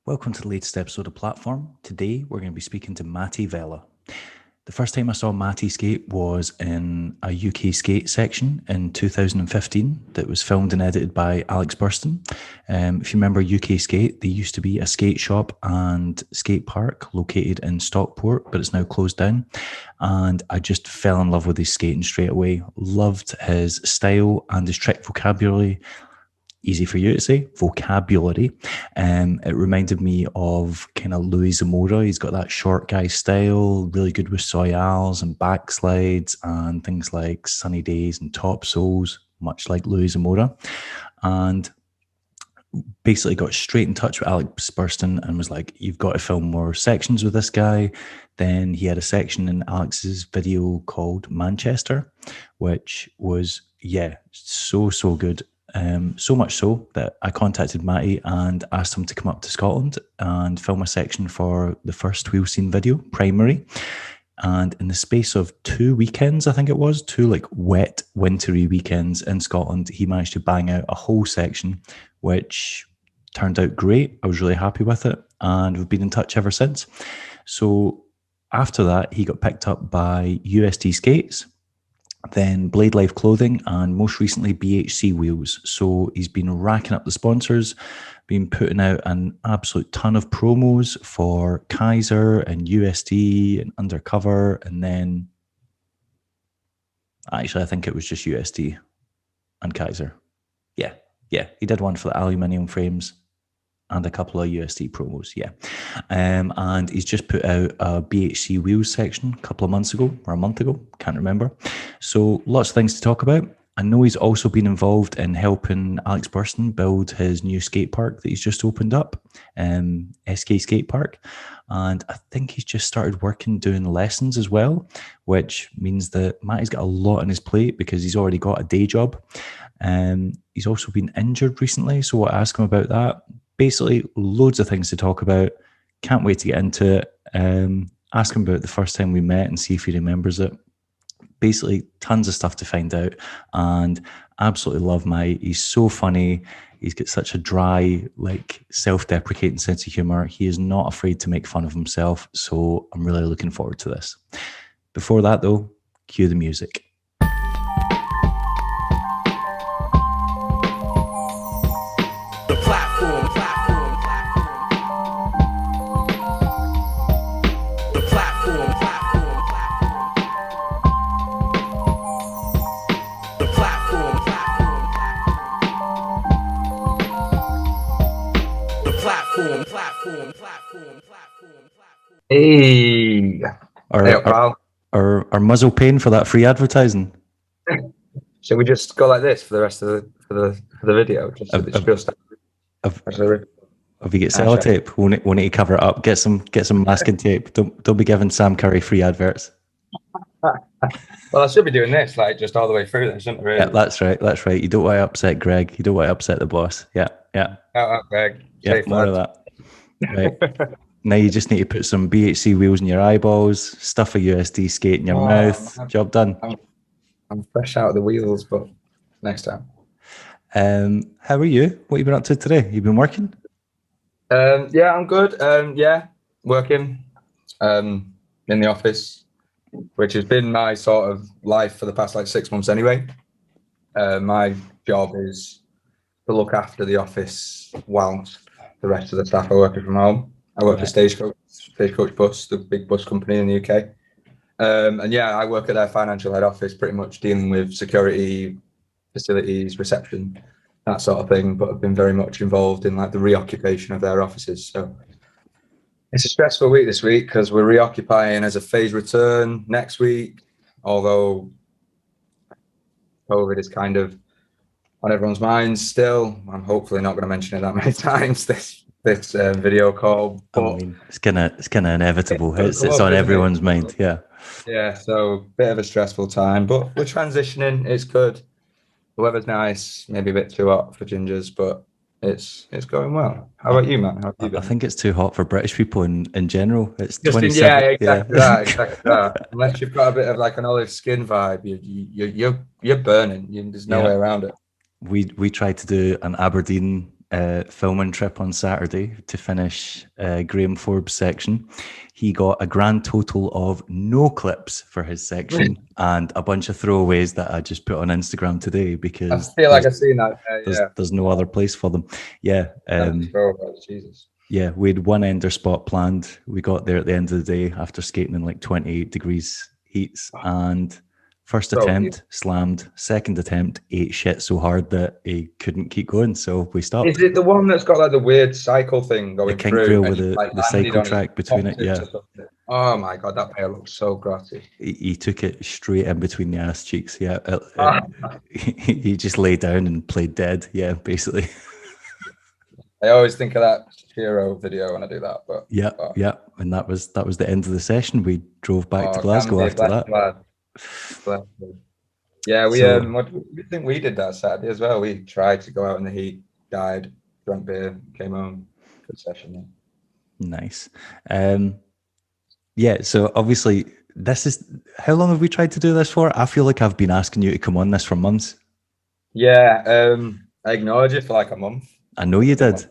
Welcome to the latest episode of Platform. Today we're going to be speaking to Matty Vella. The first time I saw Matty skate was in a UK skate section in 2015 that was filmed and edited by Alex Burston. If you remember UK Skate, they used to be a skate shop and skate park located in Stockport, but it's now closed down. And I just fell in love with his skating straight away. Loved his style and his trick vocabulary. Easy for you to say, vocabulary. It reminded me of kind of Louis Zamora. He's got that short guy style, really good with soyals and backslides and things like sunny days and top soles, much like Louis Zamora. And basically got straight in touch with Alex Burston and was like, you've got to film more sections with this guy. Then he had a section in Alex's video called Manchestuhhh, which was, so good. So much so that I contacted Matty and asked him to come up to Scotland and film a section for the first Wheel Scene video, Primary. And in the space of 2 weekends, I think it was, 2 like wet, wintry weekends in Scotland, he managed to bang out a whole section, which turned out great. I was really happy with it, and we've been in touch ever since. So after that, he got picked up by UST Skates, then Blade Life Clothing, and most recently BHC Wheels. So he's been racking up the sponsors, been putting out an absolute ton of promos for Kaiser and USD and Undercover, and then actually I think it was just USD and Kaiser. Yeah, he did one for the aluminium frames and a couple of USD promos, and he's just put out a BHC Wheels section a couple of months ago, or a month ago, can't remember. So lots of things to talk about. I know he's also been involved in helping Alex Burston build his new skate park that he's just opened up, SK Skatepark, and I think he's just started working doing lessons as well, which means that Matty's got a lot on his plate because he's already got a day job. He's also been injured recently, so I asked him about that. Basically, loads of things to talk about. Can't wait to get into it. Ask him about the first time we met and see if he remembers it. Basically, tons of stuff to find out, and absolutely love Mike. He's so funny. He's got such a dry, like self-deprecating sense of humor. He is not afraid to make fun of himself, so I'm really looking forward to this. Before that, though, cue the music. Hey, our muzzle pain for that free advertising. Shall we just go like this for the rest of the video? Just so that If you get sellotape, we'll need to cover it up. Get some masking tape. Don't be giving Sam Curry free adverts. Well, I should be doing this like just all the way through, then, shouldn't I? Really? Yeah, that's right. You don't want to upset Greg. You don't want to upset the boss. Yeah. Out, Greg. Yeah, more of that. Right. Now you just need to put some BHC wheels in your eyeballs, stuff a USD skate in your mouth. Job done. I'm fresh out of the wheels, but next time. How are you? What have you been up to today? You been working? Yeah, I'm good. Working in the office, which has been my sort of life for the past like 6 months anyway. My job is to look after the office whilst the rest of the staff are working from home. I work for Stagecoach Bus, the big bus company in the UK. And yeah, I work at their financial head office, pretty much dealing with security, facilities, reception, that sort of thing. But I've been very much involved in like the reoccupation of their offices. So it's a stressful week this week because we're reoccupying as a phased return next week. Although COVID is kind of on everyone's minds still. I'm hopefully not going to mention it that many times this video call, but I mean, it's kind of inevitable. It's on everyone's mind. Yeah. So bit of a stressful time, but we're transitioning. It's good. The weather's nice. Maybe a bit too hot for gingers, but it's going well. How about you, man? How have you been? I think it's too hot for British people in general. It's just 27. Exactly that. Unless you've got a bit of like an olive skin vibe, you're burning. There's no way around it. We tried to do an Aberdeen filming trip on Saturday to finish Graham Forbes' section. He got a grand total of no clips for his section and a bunch of throwaways that I just put on Instagram today because I feel like I've seen that. there's no other place for them. Yeah. Jesus. Yeah, we had one ender spot planned. We got there at the end of the day after skating in like 28 degrees heats, and first attempt slammed, second attempt ate shit so hard that he couldn't keep going, so we stopped. Is it the one that's got like the weird cycle thing going the through? Rail with the cycle track between it, yeah. Oh my God, that pair looks so grotty. He took it straight in between the ass cheeks, yeah. He just lay down and played dead, yeah, basically. I always think of that hero video when I do that, but yeah, and that was the end of the session. We drove back to Glasgow after that. Yeah, we think we did that Saturday as well. We tried to go out in the heat, died, drank beer, came home. Good session. Yeah. Nice. Yeah, so obviously this is, how long have we tried to do this for? I feel like I've been asking you to come on this for months. Yeah, I ignored you for like a month. I know you did.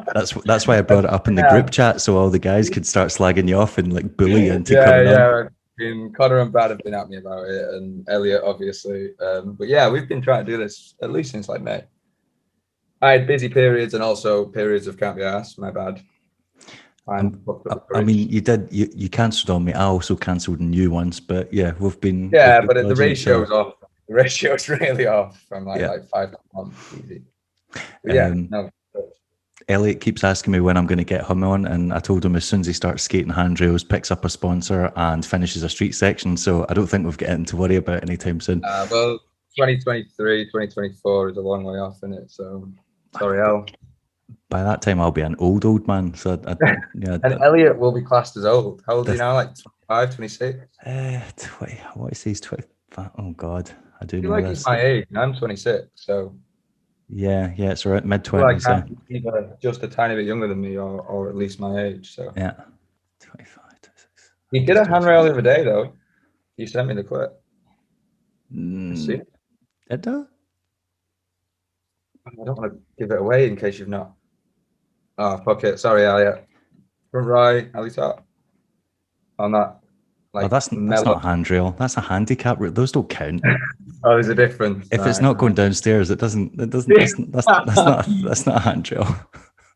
That's why I brought it up in the group chat, so all the guys could start slagging you off and like bully you into coming on. Connor and Brad have been at me about it, and Elliot obviously. But yeah, we've been trying to do this at least since like May. I had busy periods and also periods of can't be asked. My bad. I mean, you cancelled on me. I also cancelled on you once, but yeah, we've been. Yeah, but the ratio's off. The ratio's really off from like 5 months easy. But yeah, no. Elliot keeps asking me when I'm going to get him on, and I told him as soon as he starts skating handrails, picks up a sponsor, and finishes a street section. So I don't think we've got anything to worry about anytime soon. Well, 2023, 2024 is a long way off, isn't it? So sorry, Al. By that time, I'll be an old man. So and Elliot will be classed as old. How old are you now? Like 25, 26? 20. What is he? 25? Oh God, I do know like this. He's my age. I'm 26, so. Yeah, it's around mid-20s. Like either just a tiny bit younger than me, or at least my age. So yeah, 25, 26. He did a handrail the other day, though. You sent me the clip. See? Did I? I don't want to give it away in case you've not. Oh, fuck it. Sorry, Elliot. Front right, Ali top. On that. Like, that's not a handrail. That's a handicap route. Those don't count. Oh, there's a difference. If it's not going downstairs, it doesn't. That's not a handrail.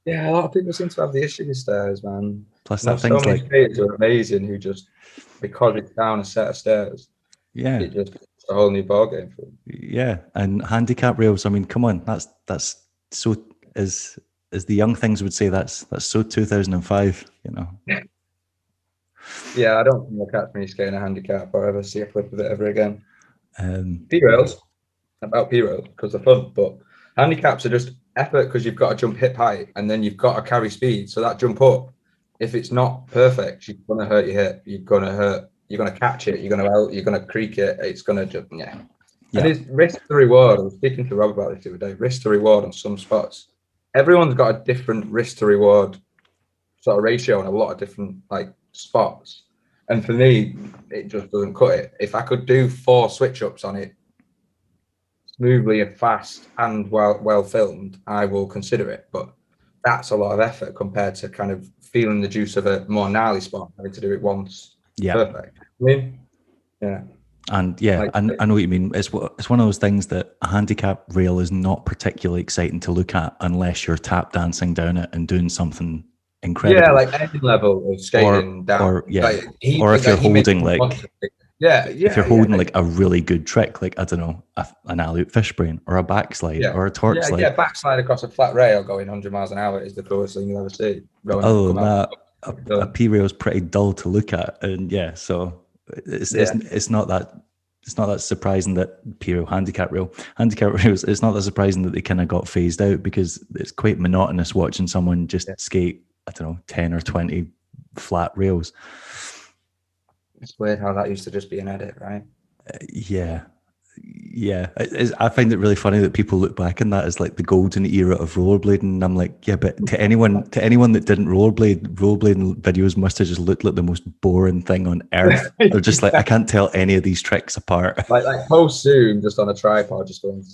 Yeah, a lot of people seem to have the issue with stairs, man. Plus, that thing's like skaters are amazing who just, because it's down a set of stairs. Yeah, it just it's a whole new ballgame for them. Yeah, and handicap rails. I mean, come on, that's so as the young things would say. That's so 2005. You know. Yeah, I don't think you'll catch me skating a handicap or ever see a clip of it ever again. P-rails, about P-rails, because they're fun, but handicaps are just effort because you've got to jump hip height and then you've got to carry speed. So that jump up, if it's not perfect, you're going to hurt your hip, you're going to catch it, you're going to creak it, it's going to just, yeah. And it's risk to reward. I was speaking to Rob about this the other day, risk to reward on some spots. Everyone's got a different risk to reward sort of ratio on a lot of different like spots, and for me it just doesn't cut it. If I could do 4 switch ups on it smoothly and fast and well filmed, I will consider it, but that's a lot of effort compared to kind of feeling the juice of a more gnarly spot, having to do it once perfect. I mean, yeah. And yeah, I know what you mean. It's one of those things that a handicap rail is not particularly exciting to look at unless you're tap dancing down it and doing something incredible. Yeah, like any level of skating down. Or if you're holding like if you're holding like a really good trick, like I don't know, an alley-oop fish brain or a backslide or a torque slide. Yeah, backslide across a flat rail going 100 miles an hour is the coolest thing you'll ever see. A P rail is pretty dull to look at, and so it's not that surprising that P rail handicap rails, it's not that surprising that they kind of got phased out, because it's quite monotonous watching someone just skate, I don't know, 10 or 20 flat rails. It's weird how that used to just be an edit, right? Yeah. I find it really funny that people look back on that as like the golden era of rollerblading, and I'm like, yeah, but to anyone that didn't rollerblading videos must have just looked like the most boring thing on earth. They're just like, I can't tell any of these tricks apart. Like post zoom just on a tripod, just going.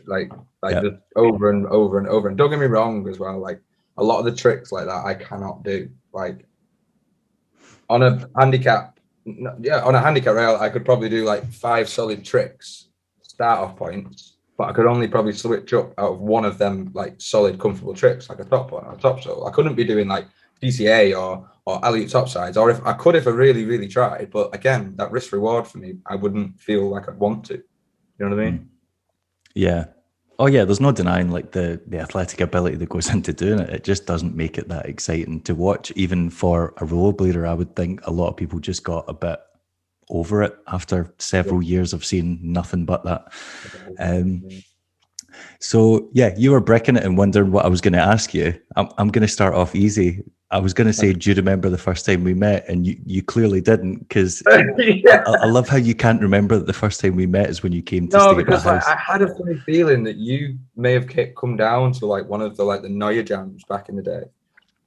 like Yeah. just over and over and over. And don't get me wrong as well, like a lot of the tricks like that I cannot do. Like on a handicap, on a handicap rail, I could probably do like 5 solid tricks, start off points, but I could only probably switch up out of one of them like solid, comfortable tricks, like a top one or a top sole. I couldn't be doing like PCA or alley top sides, or if I could, if I really, really tried. But again, that risk reward for me, I wouldn't feel like I'd want to. You know what I mean? Yeah. Oh yeah, there's no denying like the athletic ability that goes into doing it. It just doesn't make it that exciting to watch. Even for a rollerblader, I would think a lot of people just got a bit over it after several years of seeing nothing but that. So yeah, you were bricking it and wondering what I was going to ask you. I'm going to start off easy. I was going to say, do you remember the first time we met? And you clearly didn't, because I love how you can't remember that the first time we met is when you came to stay because at my house. I had a funny feeling that you may have come down to like one of the like the Neuer jams back in the day,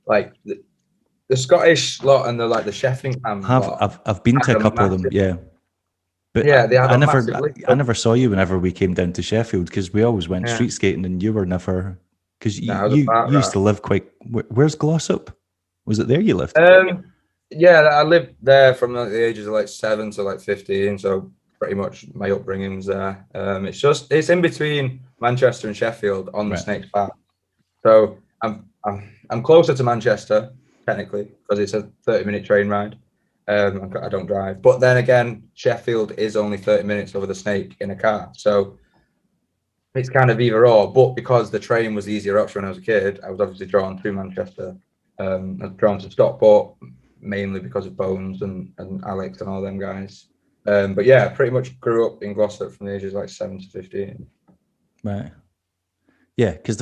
like the Scottish lot and the like the Shefflingham lot. I've been to a couple of them, yeah. But yeah, they have I a never massive link. I never saw you whenever we came down to Sheffield, because we always went street skating and you were never, because you used to live quite. Where's Glossop? Was it there you lived? Yeah, I lived there from like the ages of like 7 to like 15, so pretty much my upbringing's there. It's in between Manchester and Sheffield on the Snakes Path. So I'm closer to Manchester technically because it's a 30-minute train ride. I don't drive, but then again, Sheffield is only 30 minutes over the Snake in a car, so it's kind of either or. But because the train was the easier option when I was a kid, I was obviously drawn to Manchester. I was drawn to Stockport mainly because of Bones and Alex and all them guys. But yeah, pretty much grew up in Glossop from the ages like 7 to 15. Right. Yeah, because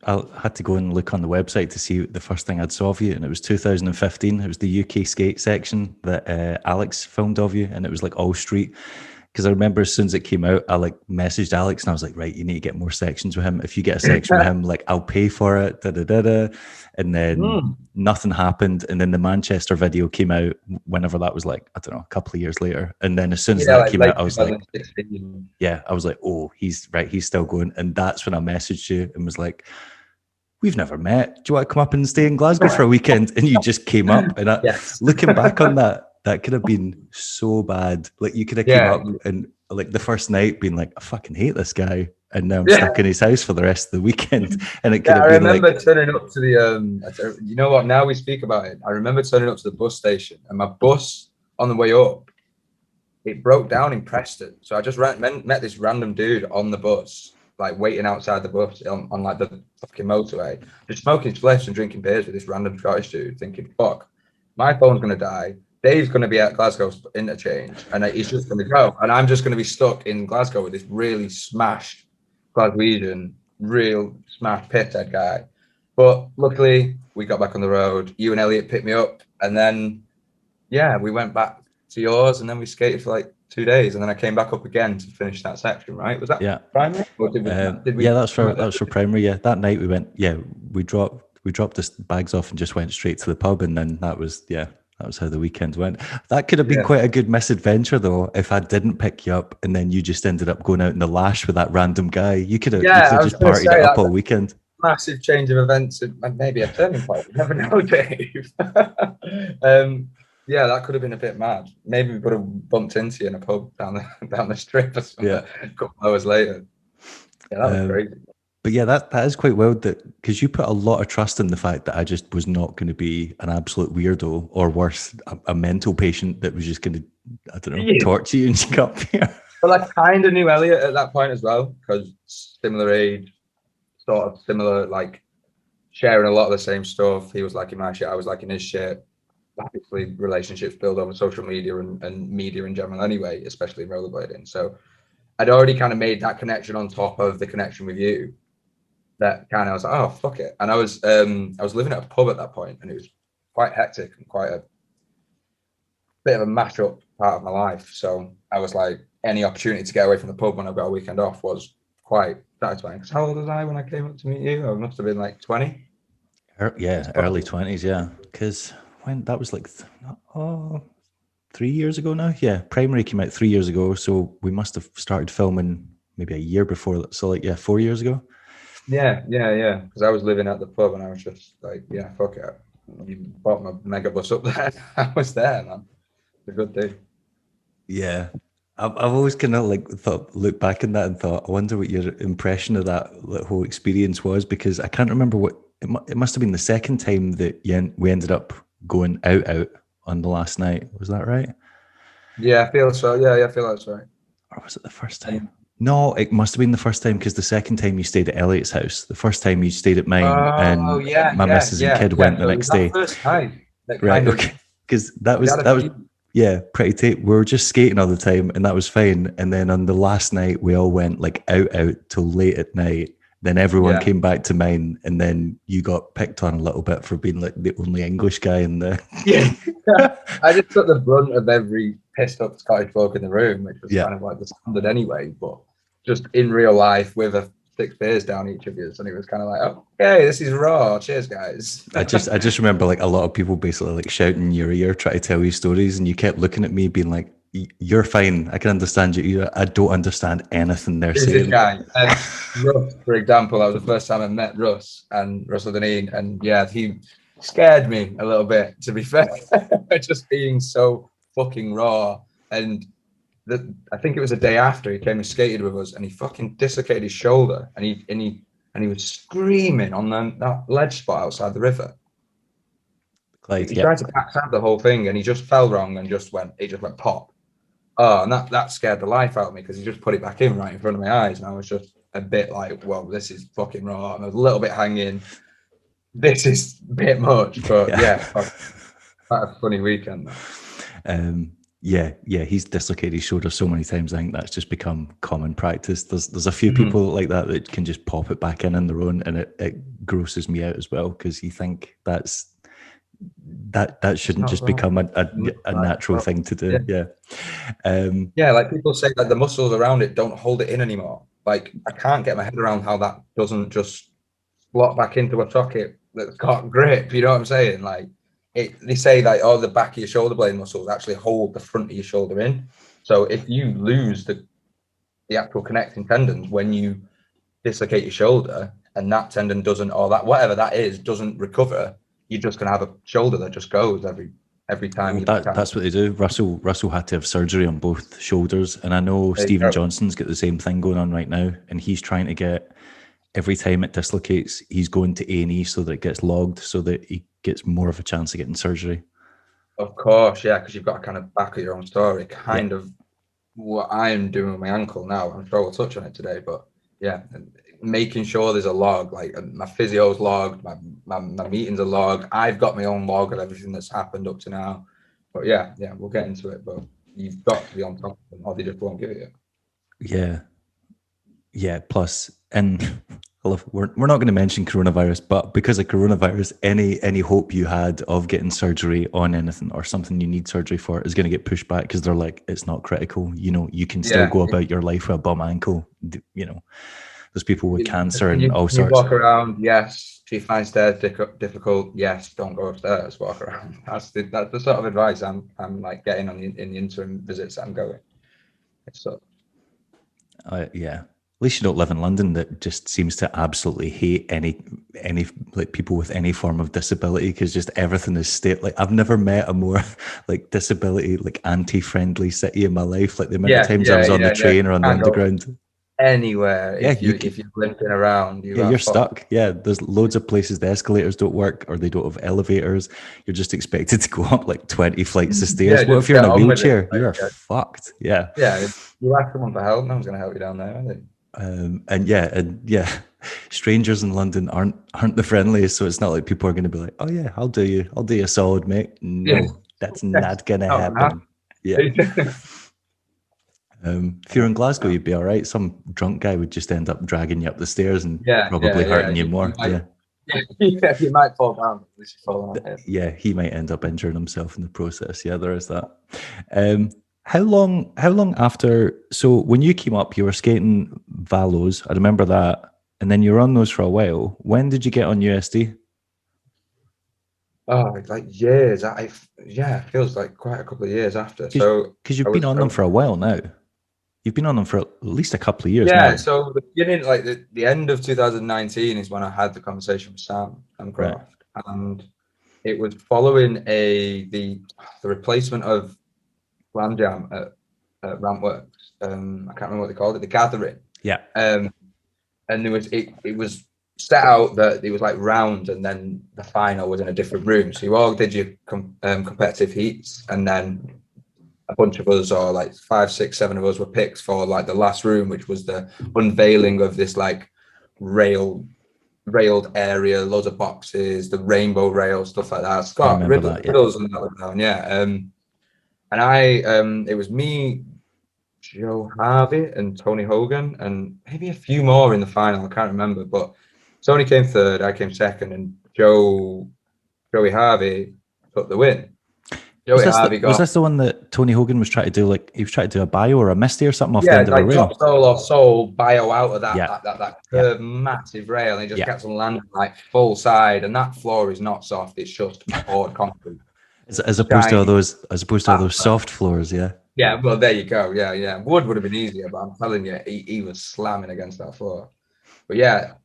I had to go and look on the website to see the first thing I'd saw of you, and it was 2015. It was the UK skate section that Alex filmed of you, and it was like all street. Because I remember as soon as it came out, I like messaged Alex and I was like, right, you need to get more sections with him. If you get a section with him, like I'll pay for it. Da da da da. And then nothing happened. And then the Manchester video came out whenever that was, like, I don't know, a couple of years later. And then as soon as that came out, I was like, yeah, I was like, oh, he's right, he's still going. And that's when I messaged you and was like, we've never met. Do you want to come up and stay in Glasgow for a weekend? And you just came up. And looking back on that, that could have been so bad. Like you could have came up and like the first night being like, I fucking hate this guy. And now I'm stuck in his house for the rest of the weekend. And it could have been like... I remember turning up to the, you know what, now we speak about it. I remember turning up to the bus station and my bus on the way up, it broke down in Preston. So I just met this random dude on the bus, like waiting outside the bus on like the fucking motorway, just smoking spliffs and drinking beers with this random Scottish dude, thinking, fuck, my phone's going to die. Dave's going to be at Glasgow interchange and he's just going to go. And I'm just going to be stuck in Glasgow with this really smashed Glaswegian, real smashed pithead guy. But luckily, we got back on the road. You and Elliot picked me up. And then, yeah, we went back to yours and then we skated for like 2 days. And then I came back up again to finish that section, right? Was that primary? Or did we yeah, that was for primary. Yeah, that night we went, we dropped the bags off and just went straight to the pub. And then that was how the weekend went. That could have been quite a good misadventure, though, if I didn't pick you up and then you just ended up going out in the lash with that random guy. You could have just partied it up all weekend. Massive change of events and maybe a turning point. You never know, Dave. Yeah, that could have been a bit mad. Maybe we would have bumped into you in a pub down the strip or something a couple hours later. Yeah, that was crazy. But yeah, that is quite wild, that because you put a lot of trust in the fact that I just was not going to be an absolute weirdo, or worse, a mental patient that was just going to, I don't know, torture you and you come up here. Well, I kind of knew Elliot at that point as well, because similar age, sort of similar, like sharing a lot of the same stuff. He was liking my shit, I was liking his shit. Obviously, relationships build over social media and media in general anyway, especially in rollerblading. So I'd already kind of made that connection on top of the connection with you. That kind of, I was like, oh, fuck it. And I was living at a pub at that point, and it was quite hectic and quite a bit of a mashup part of my life. So I was like, any opportunity to get away from the pub when I've got a weekend off was quite satisfying. Because how old was I when I came up to meet you? I must have been like 20. Yeah, early 20s, yeah. Because when that was like 3 years ago now. Yeah, primary came out 3 years ago, so we must have started filming maybe a year before. So like, yeah, 4 years ago. Yeah. Because I was living at the pub and I was just like, yeah, fuck it. You bought my mega bus up there. I was there, man. It's a good day. Yeah. I've always kind of like looked back on that and thought, I wonder what your impression of that whole experience was, because I can't remember what it must have been the second time that we ended up going out on the last night. Was that right? Yeah, I feel so. Yeah, I feel that's right. Or was it the first time? No, it must have been the first time, because the second time you stayed at Elliot's house. The first time you stayed at mine, Oh, and yeah, my missus and kid went the So it was next that day. first time that Right, kind of okay. Because we had a that was few. yeah, pretty tight. We were just skating all the time, and that was fine. And then on the last night, we all went like out till late at night. Then everyone Yeah. came back to mine, and then you got picked on a little bit for being like the only English guy in the Yeah. I just took the brunt of every pissed up Scottish bloke in the room, which was yeah. kind of like the standard anyway, but just in real life with a 6 beers down each of you. And it was kind of like, okay, this is raw. Cheers, guys. I just remember like a lot of people basically like shouting in your ear, trying to tell you stories, and you kept looking at me, being like, "You're fine. I can understand you. I don't understand anything they're Who's this saying." guy? And Russ, for example, that was the first time I met Russ and Russell Deneen. And yeah, he scared me a little bit, to be fair, just being so fucking raw. And I think it was the day after he came and skated with us, and he fucking dislocated his shoulder, and he was screaming on that ledge spot outside the river. Clyde, He yeah. tried to pass out the whole thing, and he just fell wrong and just went pop. Oh, and that scared the life out of me, because he just put it back in right in front of my eyes, and I was just a bit like, "Well, this is fucking raw." And I was a little bit hanging. This is a bit much, but yeah, quite a funny weekend. Yeah, he's dislocated his shoulder so many times. I think that's just become common practice. There's a few people like that can just pop it back in their own, and it grosses me out as well, because you think that shouldn't just become a natural thing to do. Yeah, like people say that the muscles around it don't hold it in anymore. Like, I can't get my head around how that doesn't just slot back into a socket that's got grip. You know what I'm saying? Like, they say that the back of your shoulder blade muscles actually hold the front of your shoulder in. So if you lose the actual connecting tendons when you dislocate your shoulder, and that tendon doesn't, or that whatever that is, doesn't recover, you're just going to have a shoulder that just goes every time. Well, that's what they do. Russell had to have surgery on both shoulders, and I know Stephen Johnson's got the same thing going on right now, and he's trying to get, every time it dislocates, he's going to A&E so that it gets logged, so that he gets more of a chance of getting surgery. Of course, yeah, because you've got to kind of back at your own story, kind of what I'm doing with my ankle now. I'm sure we'll touch on it today, but yeah, making sure there's a log, like my physio's logged, my meetings are logged. I've got my own log of everything that's happened up to now. But yeah, we'll get into it. But you've got to be on top of them, or they just won't give it you. Yeah. Plus, and we're not going to mention coronavirus, but because of coronavirus, any hope you had of getting surgery on anything or something you need surgery for is going to get pushed back, because they're like, it's not critical. You know, you can still go about your life with a bum ankle. You know, there's people with cancer and all sorts. You walk around, yes. Do you find stairs difficult? Yes. Don't go upstairs. Walk around. That's the sort of advice I'm like getting in the interim visits that I'm going. So. Yeah. At least you don't live in London, that just seems to absolutely hate any like people with any form of disability, because just everything is like, I've never met a more like disability, like anti-friendly city in my life. Like the amount of times I was on the train or on the underground. Anywhere, if you're limping around, you're stuck. Yeah, there's loads of places the escalators don't work, or they don't have elevators. You're just expected to go up like 20 flights of stairs. What if you're in a wheelchair? You are fucked. Yeah. You ask someone for help, no one's going to help you down there, are they? And strangers in London aren't the friendliest, so it's not like people are going to be like, "Oh yeah, I'll do you a solid, mate." No, that's not going to happen. Yeah. If you're in Glasgow, you'd be all right. Some drunk guy would just end up dragging you up the stairs and probably hurting you more. You might fall down. Yeah, he might end up injuring himself in the process. Yeah, there is that. How long after? So when you came up, you were skating Valos. I remember that, and then you were on those for a while. When did you get on USD? Oh, like years. It feels like quite a couple of years after. So because you've been on them for a while now. You've been on them for at least a couple of years Yeah, now. so the beginning, like the end of 2019 is when I had the conversation with Sam and Right. Croft, and it was following the replacement of Slam Jam at Rampworks. I can't remember what they called it, the Gathering. Yeah. And there was it was set out that it was like round, and then the final was in a different room. So you all did your competitive heats, and then a bunch of us, or like 5, 6, 7 of us, were picked for like the last room, which was the unveiling of this like railed area, loads of boxes, the rainbow rail, stuff like that. Scott riddles and that went down, yeah. And it was me, Joe Harvey, and Tony Hogan, and maybe a few more in the final. I can't remember, but Tony came third, I came second, and Joey Harvey took the win. Was this the one that Tony Hogan was trying to do? Like he was trying to do a bio or a misty or something off the end of a rail. Top soul or soul bio out of that massive rail, and he just kept on landing like full side, and that floor is not soft; it's just poured concrete. As opposed to all those soft floors, yeah. Yeah, well, there you go. Yeah. Wood would have been easier, but I'm telling you, he was slamming against that floor. But yeah,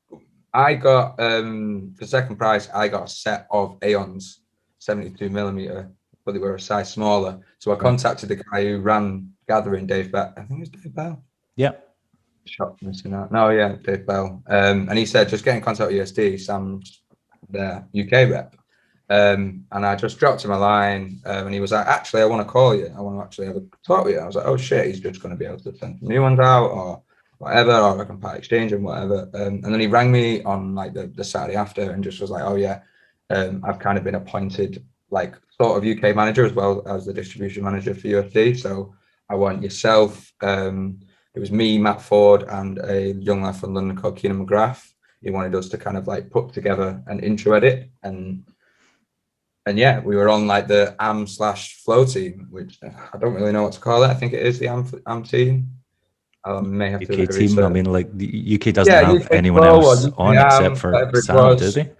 I got for second prize, I got a set of Aeons 72mm. But they were a size smaller. So I contacted the guy who ran Gathering, Dave Bell. I think it was Dave Bell. Yeah. Shocked missing out. No, yeah, Dave Bell. And he said, just get in contact with USD, Sam's their UK rep. And I just dropped him a line, and he was like, actually, I want to call you. I want to actually have a talk with you. I was like, oh shit, he's just going to be able to send new ones out or whatever, or I can part exchange and whatever. And then he rang me on like the Saturday after and just was like, oh yeah, I've kind of been appointed like sort of UK manager as well as the distribution manager for USD. So I want yourself. It was me, Matt Ford, and a young lad from London called Keenan McGrath. He wanted us to kind of like put together an intro edit, and yeah, we were on like the AM/Flow team, which I don't really know what to call it. I think it is the AM team. I may have UK to team. research. I mean, like the UK doesn't have anyone else on except for Sam, do they?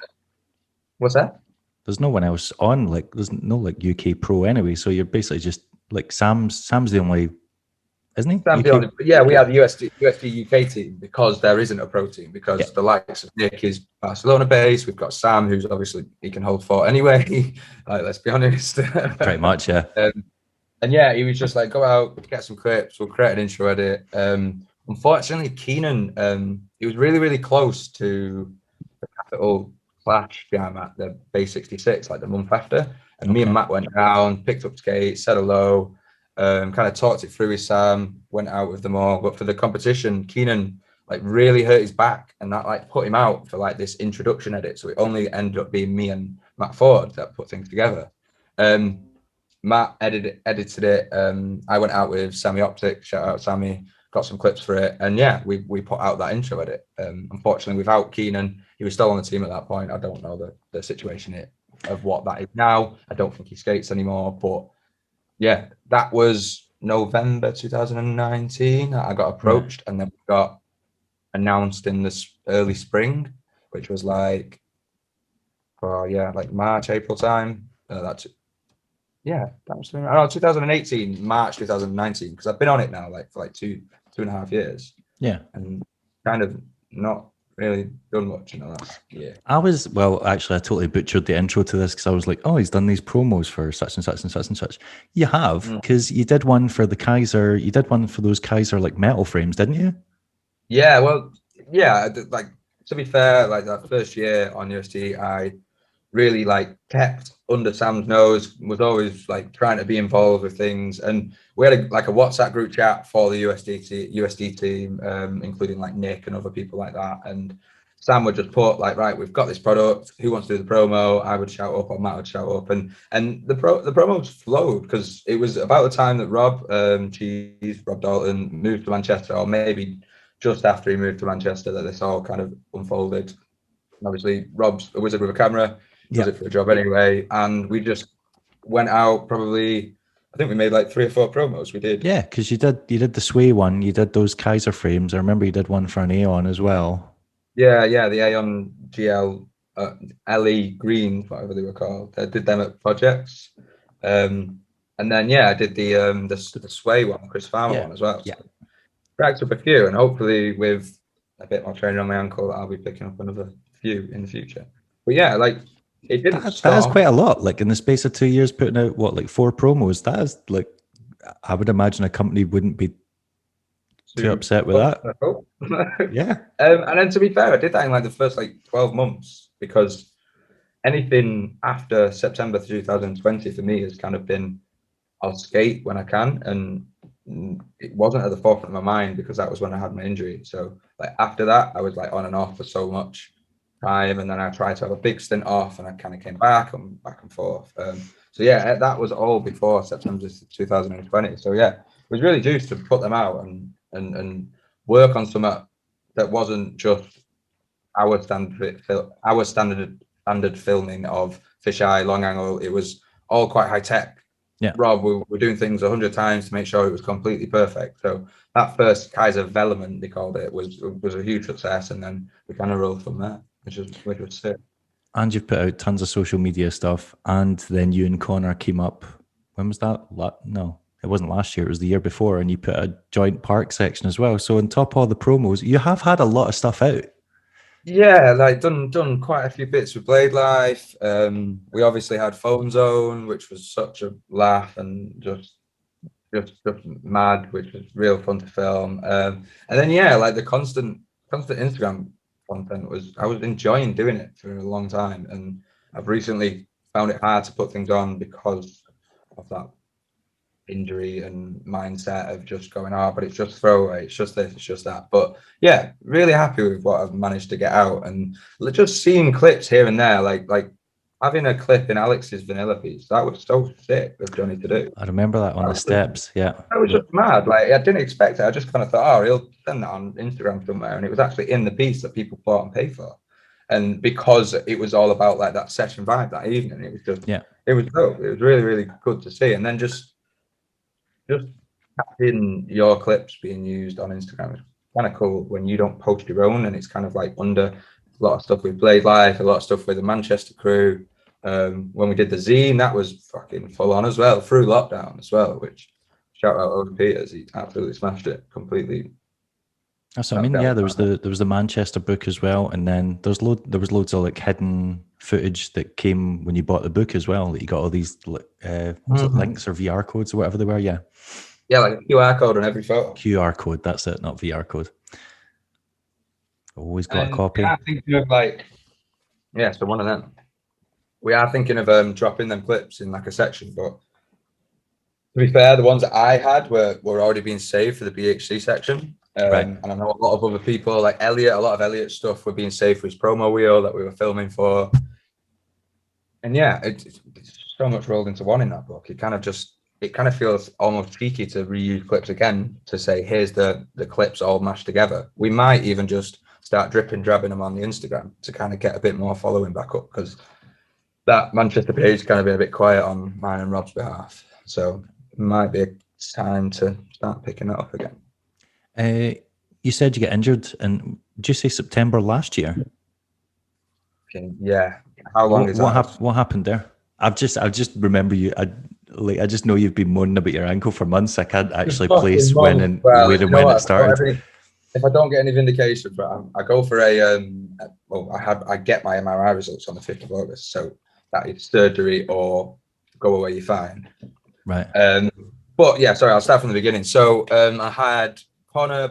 What's that? There's no one else on, like there's no like UK pro anyway, so you're basically just like Sam's the only, isn't he? Sam's the only, yeah, we have the USD UK team because there isn't a pro team, because the likes of Nick is Barcelona based. We've got Sam, who's obviously he can hold fort anyway. Like, let's be honest. Pretty much, yeah. And yeah, he was just like, go out, get some clips, we'll create an intro edit. Unfortunately, Keenan, he was really, really close to the Capital Clash jam at the Bay 66, like the month after, and me and Matt went down, picked up skates, said hello, kind of talked it through with Sam, went out with them all. But for the competition, Keenan like really hurt his back, and that like put him out for like this introduction edit. So it only ended up being me and Matt Ford that put things together. Matt edited it. I went out with Sammy Optics, shout out Sammy, got some clips for it, and yeah, we put out that intro edit. Unfortunately, without Keenan, he was still on the team at that point. I don't know the situation of what that is now. I don't think he skates anymore, but yeah, that was November 2019. I got approached, and then we got announced in this early spring, which was like, like March, April time. That was 2018, March 2019, because I've been on it now like for like two and a half years. Yeah, and kind of not really done much in the last year. I totally butchered the intro to this because I was like, oh, he's done these promos for such and such and such and such. You have, because you did one for the Kaiser, you did one for those Kaiser like metal frames, didn't you? Yeah, well, yeah, like to be fair, like that first year on USD, I really like kept under Sam's nose, was always like trying to be involved with things, and we had a WhatsApp group chat for the USD team, including like Nick and other people like that, and Sam would just put like, right, we've got this product, who wants to do the promo? I would shout up, or Matt would shout up, and the promos flowed because it was about the time that Rob Dalton moved to Manchester, or maybe just after he moved to Manchester, that this all kind of unfolded. And obviously Rob's a wizard with a camera, does it for a job anyway, and we just went out. Probably, I think we made like 3 or 4 promos. We did, yeah, because you did the Sway one, you did those Kaiser frames. I remember you did one for an Aeon as well. Yeah, the Aeon GL LE Green, whatever they were called. I did them at projects, and then I did the Sway one, Chris Farmer one as well. Yeah. racked up a few, and hopefully with a bit more training on my ankle, I'll be picking up another few in the future. But yeah, like it didn't That stop. is quite a lot. Like in the space of 2 years, putting out what, like 4 promos. That is like, I would imagine a company wouldn't be too upset with that. Yeah. And then to be fair, I did that in like the first like 12 months, because anything after September 2020 for me has kind of been, I'll skate when I can, and it wasn't at the forefront of my mind because that was when I had my injury. So like after that, I was like on and off for so much time, and then I tried to have a big stint off, and I kind of came back and back and forth. So yeah, that was all before September 2020. So yeah, it was really juiced to put them out and work on something that wasn't just our standard filming of fisheye, long angle. It was all quite high tech. Yeah. Rob, we were doing things 100 times to make sure it was completely perfect. So that first Kaiser Vellerman, they called it, was a huge success, and then we kind of rolled from there, which was sick. And you've put out tons of social media stuff, and then you and Connor came up. When was that? No, it wasn't last year. It was the year before, and you put a joint park section as well. So on top of all the promos, you have had a lot of stuff out. Yeah, like done quite a few bits with Blade Life. We obviously had Phone Zone, which was such a laugh and just mad, which was real fun to film. And then yeah, like the constant Instagram content I was enjoying doing it for a long time, and I've recently found it hard to put things on because of that injury and mindset of just going, but it's just throwaway, it's just this, it's just that. But yeah, really happy with what I've managed to get out, and just seeing clips here and there, like having a clip in Alex's vanilla piece, that was so sick of Johnny to do. I remember that on the steps. Yeah, that was just mad. Like I didn't expect it. I just kind of thought, he'll send that on Instagram somewhere, and it was actually in the piece that people bought and paid for. And because it was all about like that session vibe that evening, it was just it was dope. It was really, really good to see. And then just having your clips being used on Instagram is kind of cool when you don't post your own, and it's kind of like under a lot of stuff with Blade Life, a lot of stuff with the Manchester crew. When we did the zine, that was fucking full on as well, through lockdown as well, which shout out Owen Peters, he absolutely smashed it completely. That's what I mean. Yeah, there was the Manchester book as well, and then there was loads of like hidden footage that came when you bought the book as well. That you got all these was it links or VR codes or whatever they were. Yeah, like a QR code on every photo. QR code, that's it, not VR code. Always got a copy. I'm thinking of so one of them. We are thinking of dropping them clips in like a section, but to be fair, the ones that I had were already being saved for the BHC section. Right. And I know a lot of other people, like Elliot, a lot of Elliot's stuff were being saved for his promo wheel that we were filming for. And yeah, it's so much rolled into one in that book. It kind of feels almost cheeky to reuse clips again, to say, here's the clips all mashed together. We might even just start drabbing them on the Instagram to kind of get a bit more following back up, because that Manchester page kind of been a bit quiet on mine and Rob's behalf. So it might be a time to start picking it up again. You said you get injured, and did you say September last year? Yeah. How long is that? What happened there? I've just remember you. I just know you've been moaning about your ankle for months. I can't actually place when and where and when it started. If I don't get any vindication, I go for I get my MRI results on the 5th of August. So that is surgery or go away, you're fine. Right. But yeah, sorry, I'll start from the beginning. So I had Connor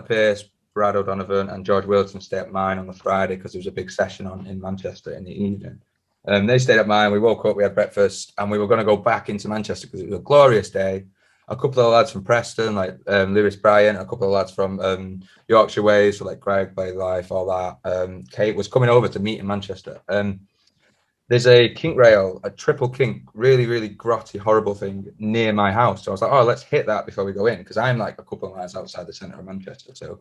Pierce, Brad O'Donovan, and George Wilson stay at mine on the Friday because there was a big session on in Manchester in the evening. They stayed at mine. We woke up, we had breakfast, and we were going to go back into Manchester because it was a glorious day. A couple of lads from Preston, like Lewis Bryant, a couple of lads from Yorkshire Ways, so like Greg, Play Life, all that. Kate was coming over to meet in Manchester. There's a kink rail, a triple kink, really, really grotty, horrible thing near my house. So I was like, let's hit that before we go in, because I'm like a couple of miles outside the centre of Manchester. So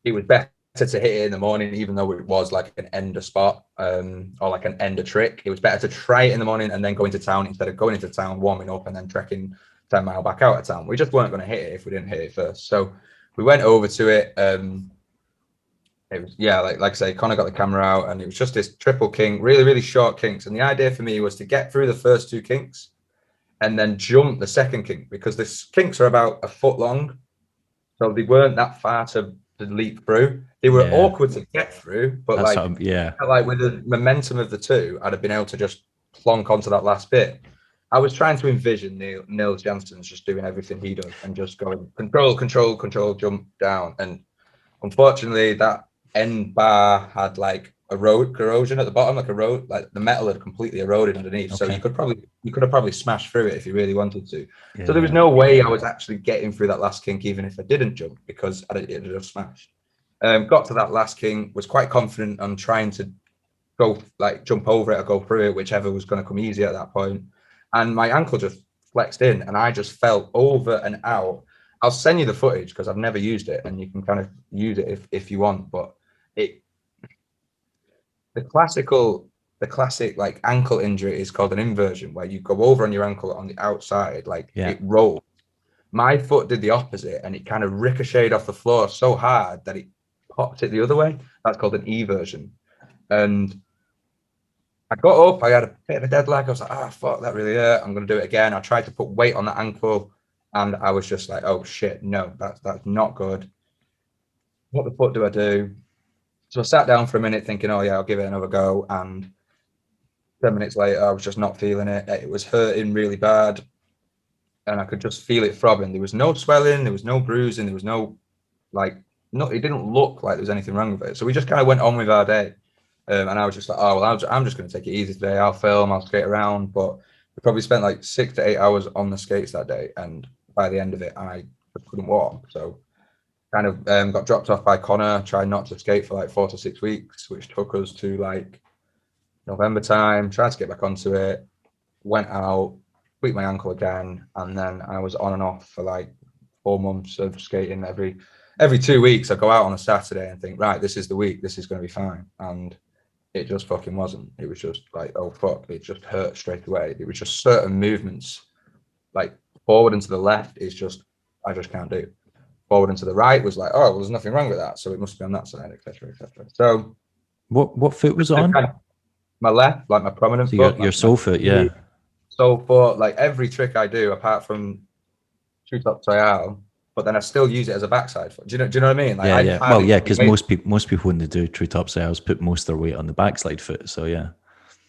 it was better to hit it in the morning, even though it was like an ender spot or like an ender trick. It was better to try it in the morning and then go into town instead of going into town, warming up, and then trekking 10 mile back out of town. We just weren't going to hit it if we didn't hit it first. So we went over to it. It was, like I say, Connor got the camera out, and it was just this triple kink, really, really short kinks. And the idea for me was to get through the first 2 kinks and then jump the second kink, because the kinks are about a foot long So they weren't that far to leap through. They were awkward to get through, but that's like with the momentum of the two, I'd have been able to just plonk onto that last bit. I was trying to envision Nils Jansson's just doing everything he does and just going control, control, control, jump down. And unfortunately, that end bar had like corrosion at the bottom, like the metal had completely eroded underneath. So you could have probably smashed through it if you really wanted to. So there was no way I was actually getting through that last kink, even if I didn't jump, because it had just smashed. Got to that last kink, was quite confident on trying to go like jump over it or go through it, whichever was going to come easy at that point. And my ankle just flexed in and I just fell over and out. I'll send you the footage because I've never used it and you can kind of use it if you want, but the classic like ankle injury is called an inversion, where you go over on your ankle on the outside, like it rolled. My foot did the opposite and it kind of ricocheted off the floor so hard that it popped it the other way. That's called an eversion. And I got up, I had a bit of a dead leg. I was like, fuck, that really hurt. I'm going to do it again. I tried to put weight on the ankle and I was just like, oh shit, no, that's not good. What the fuck do I do? So I sat down for a minute thinking, oh yeah, I'll give it another go. And 10 minutes later, I was just not feeling it. It was hurting really bad. And I could just feel it throbbing. There was no swelling, there was no bruising, there was no, it didn't look like there was anything wrong with it. So we just kind of went on with our day. And I was just like, oh, well, I'm just going to take it easy today. I'll film, I'll skate around. But we probably spent like 6 to 8 hours on the skates that day. And by the end of it, I couldn't walk. So kind of got dropped off by Connor, tried not to skate for like 4 to 6 weeks, which took us to like November time, tried to get back onto it, went out, tweaked my ankle again. And then I was on and off for like 4 months of skating. Every 2 weeks, I go out on a Saturday and think, right, this is the week, this is going to be fine. And it just fucking wasn't. It was just like, oh fuck, it just hurt straight away. It was just certain movements, like forward and to the left is just, I just can't do. Forward and to the right was like, oh, well, there's nothing wrong with that, so it must be on that side, etc., etc. So, what foot was on? My left, like my prominent foot. Your sole foot, yeah. So for like every trick I do, apart from true top trial, but then I still use it as a backside foot. Do you know what I mean? Like, yeah. Well, yeah, because most people when they do true top trials put most of their weight on the backside foot. So yeah.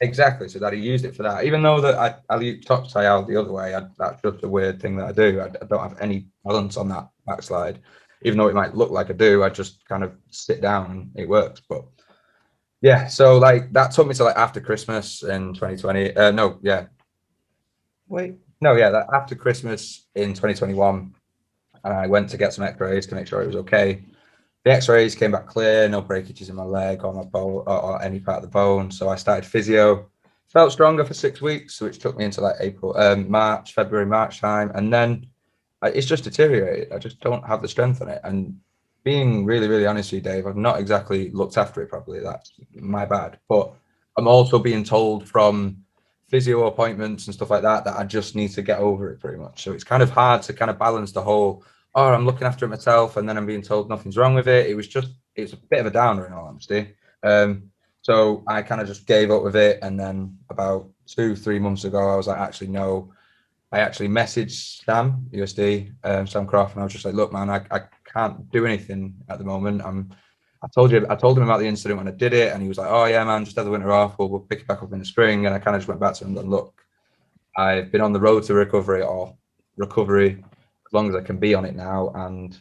Exactly. So that he used it for that. Even though that I use top trial the other way, that's just a weird thing that I do. I don't have any balance on that backslide. Even though it might look like I do, I just kind of sit down and it works. But yeah, so like that took me to like after Christmas in 2020. That after Christmas in 2021. And I went to get some x-rays to make sure it was okay. The x-rays came back clear, no breakages in my leg or my bone or any part of the bone. So I started physio, felt stronger for 6 weeks, which took me into like February, March time. And then it's just deteriorated. I just don't have the strength on it. And being really, really honest with you, Dave, I've not exactly looked after it properly. That's my bad. But I'm also being told from physio appointments and stuff like that I just need to get over it pretty much. So it's kind of hard to kind of balance the whole, I'm looking after it myself and then I'm being told nothing's wrong with it. It's a bit of a downer in all honesty. So I kind of just gave up with it. And then about 2-3 months ago, I was like, actually, no. I actually messaged Sam, Sam Croft, and I was just like, look, man, I can't do anything at the moment. I told him about the incident when I did it, and he was like, oh yeah, man, just have the winter off, we'll pick it back up in the spring. And I kind of just went back to him and gone, look, I've been on the road to recovery as long as I can be on it now, and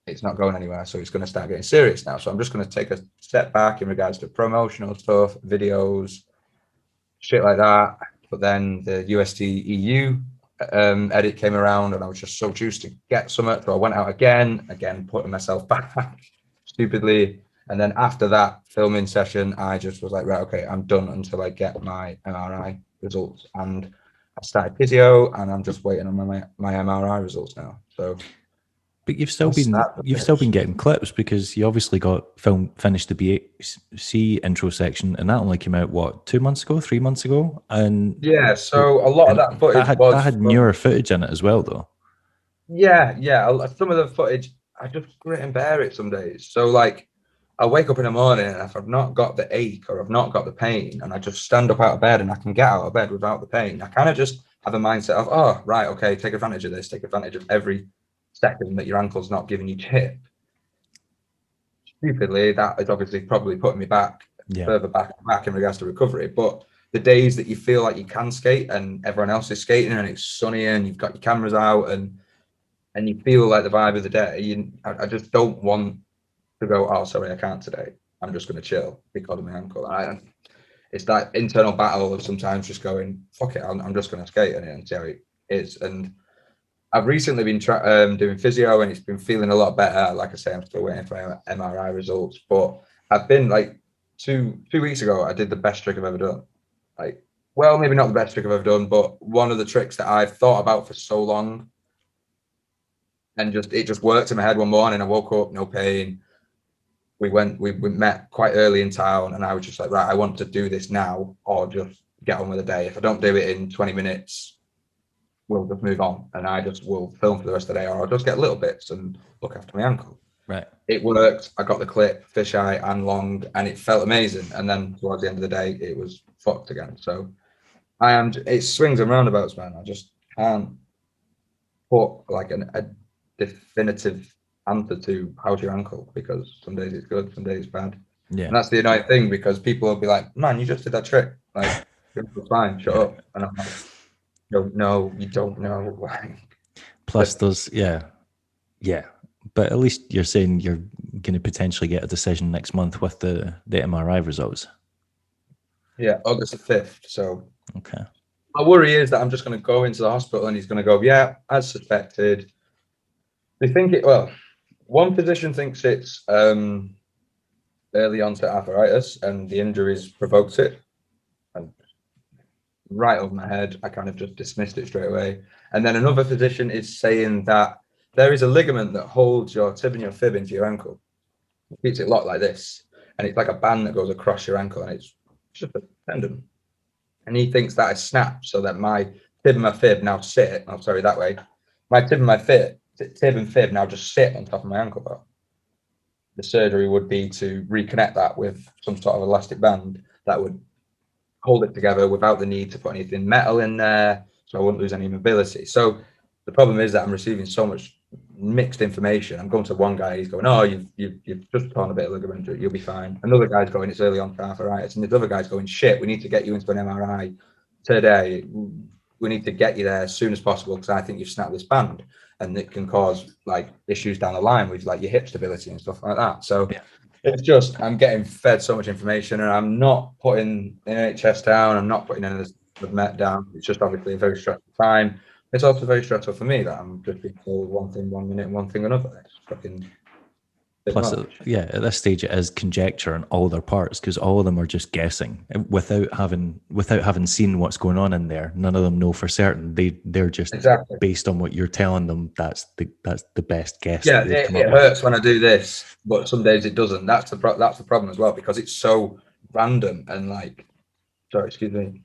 it's not going anywhere, so it's going to start getting serious now. So I'm just going to take a step back in regards to promotional stuff, videos, shit like that. But then the USD EU edit came around, and I was just so juiced to get something, so I went out again, putting myself back stupidly. And then after that filming session, I just was like, right, okay, I'm done until I get my MRI results. And I started physio, and I'm just waiting on my MRI results now. So, but you've still been getting clips, because you obviously finished the BAC intro section, and that only came out 2 months ago, 3 months ago, and yeah. So a lot of that footage that had newer footage in it as well, though. Yeah. Some of the footage, I just grit and bear it some days. So like, I wake up in the morning, and if I've not got the ache or I've not got the pain, and I just stand up out of bed and I can get out of bed without the pain, I kind of just have a mindset of, oh, right, okay, take advantage of this, take advantage of every second that your ankle's not giving you tip, stupidly, that is obviously probably putting me back further back in regards to recovery. But the days that you feel like you can skate and everyone else is skating and it's sunny and you've got your cameras out and you feel like the vibe of the day, I just don't want to go, oh, sorry, I can't today. I'm just going to chill because of my ankle. It's that internal battle of sometimes just going, fuck it, I'm just going to skate and see how it is. And I've recently been doing physio and it's been feeling a lot better. Like I say, I'm still waiting for MRI results, but I've been like 2 weeks ago, I did the best trick I've ever done. Like, well, maybe not the best trick I've ever done, but one of the tricks that I've thought about for so long, and it just worked in my head one morning. I woke up, no pain. We met quite early in town and I was just like, right, I want to do this now or just get on with the day. If I don't do it in 20 minutes, we'll just move on and I just will film for the rest of the day, or I'll just get little bits and look after my ankle. Right. It worked. I got the clip, fisheye and long, and it felt amazing. And then towards the end of the day, it was fucked again. So it swings and roundabouts, man. I just can't put like a definitive answer to how's your ankle, because some days it's good, some days it's bad. Yeah. And that's the annoying thing, because people will be like, man, you just did that trick. Like, it's fine, shut up. And I'm like, no, you don't know. Plus those, yeah. But at least you're saying you're going to potentially get a decision next month with the MRI results. Yeah, August the 5th. So okay. My worry is that I'm just going to go into the hospital and he's going to go, yeah, as suspected. They think one physician thinks it's early onset arthritis and the injuries provoked it. And right over my head, I kind of just dismissed it straight away. And then another physician is saying that there is a ligament that holds your tib and your fib into your ankle. It keeps it locked like this. And it's like a band that goes across your ankle and it's just a tendon. And he thinks that is snapped so that my tib and my fib now sit, that way. My tib and fib now just sit on top of my ankle bone. The surgery would be to reconnect that with some sort of elastic band that would hold it together without the need to put anything metal in there, so I wouldn't lose any mobility. So the problem is that I'm receiving so much mixed information. I'm going to one guy, he's going, oh, you've just torn a bit of ligament, you'll be fine. Another guy's going, it's early on arthritis. And the other guy's going, shit, we need to get you into an MRI today. We need to get you there as soon as possible because I think you've snapped this band and it can cause like issues down the line with like your hip stability and stuff like that. So it's just, I'm getting fed so much information and I'm not putting the NHS down. I'm not putting any of the Met down. It's just obviously a very stressful time. It's also very stressful for me that I'm just being told one thing 1 minute, one thing another. It's fucking. Plus, at this stage, it is conjecture on all their parts because all of them are just guessing without having seen what's going on in there. None of them know for certain. They're just based on what you're telling them. That's the best guess. Yeah, it hurts when I do this, but some days it doesn't. That's the problem as well because it's so random and like. Sorry, excuse me.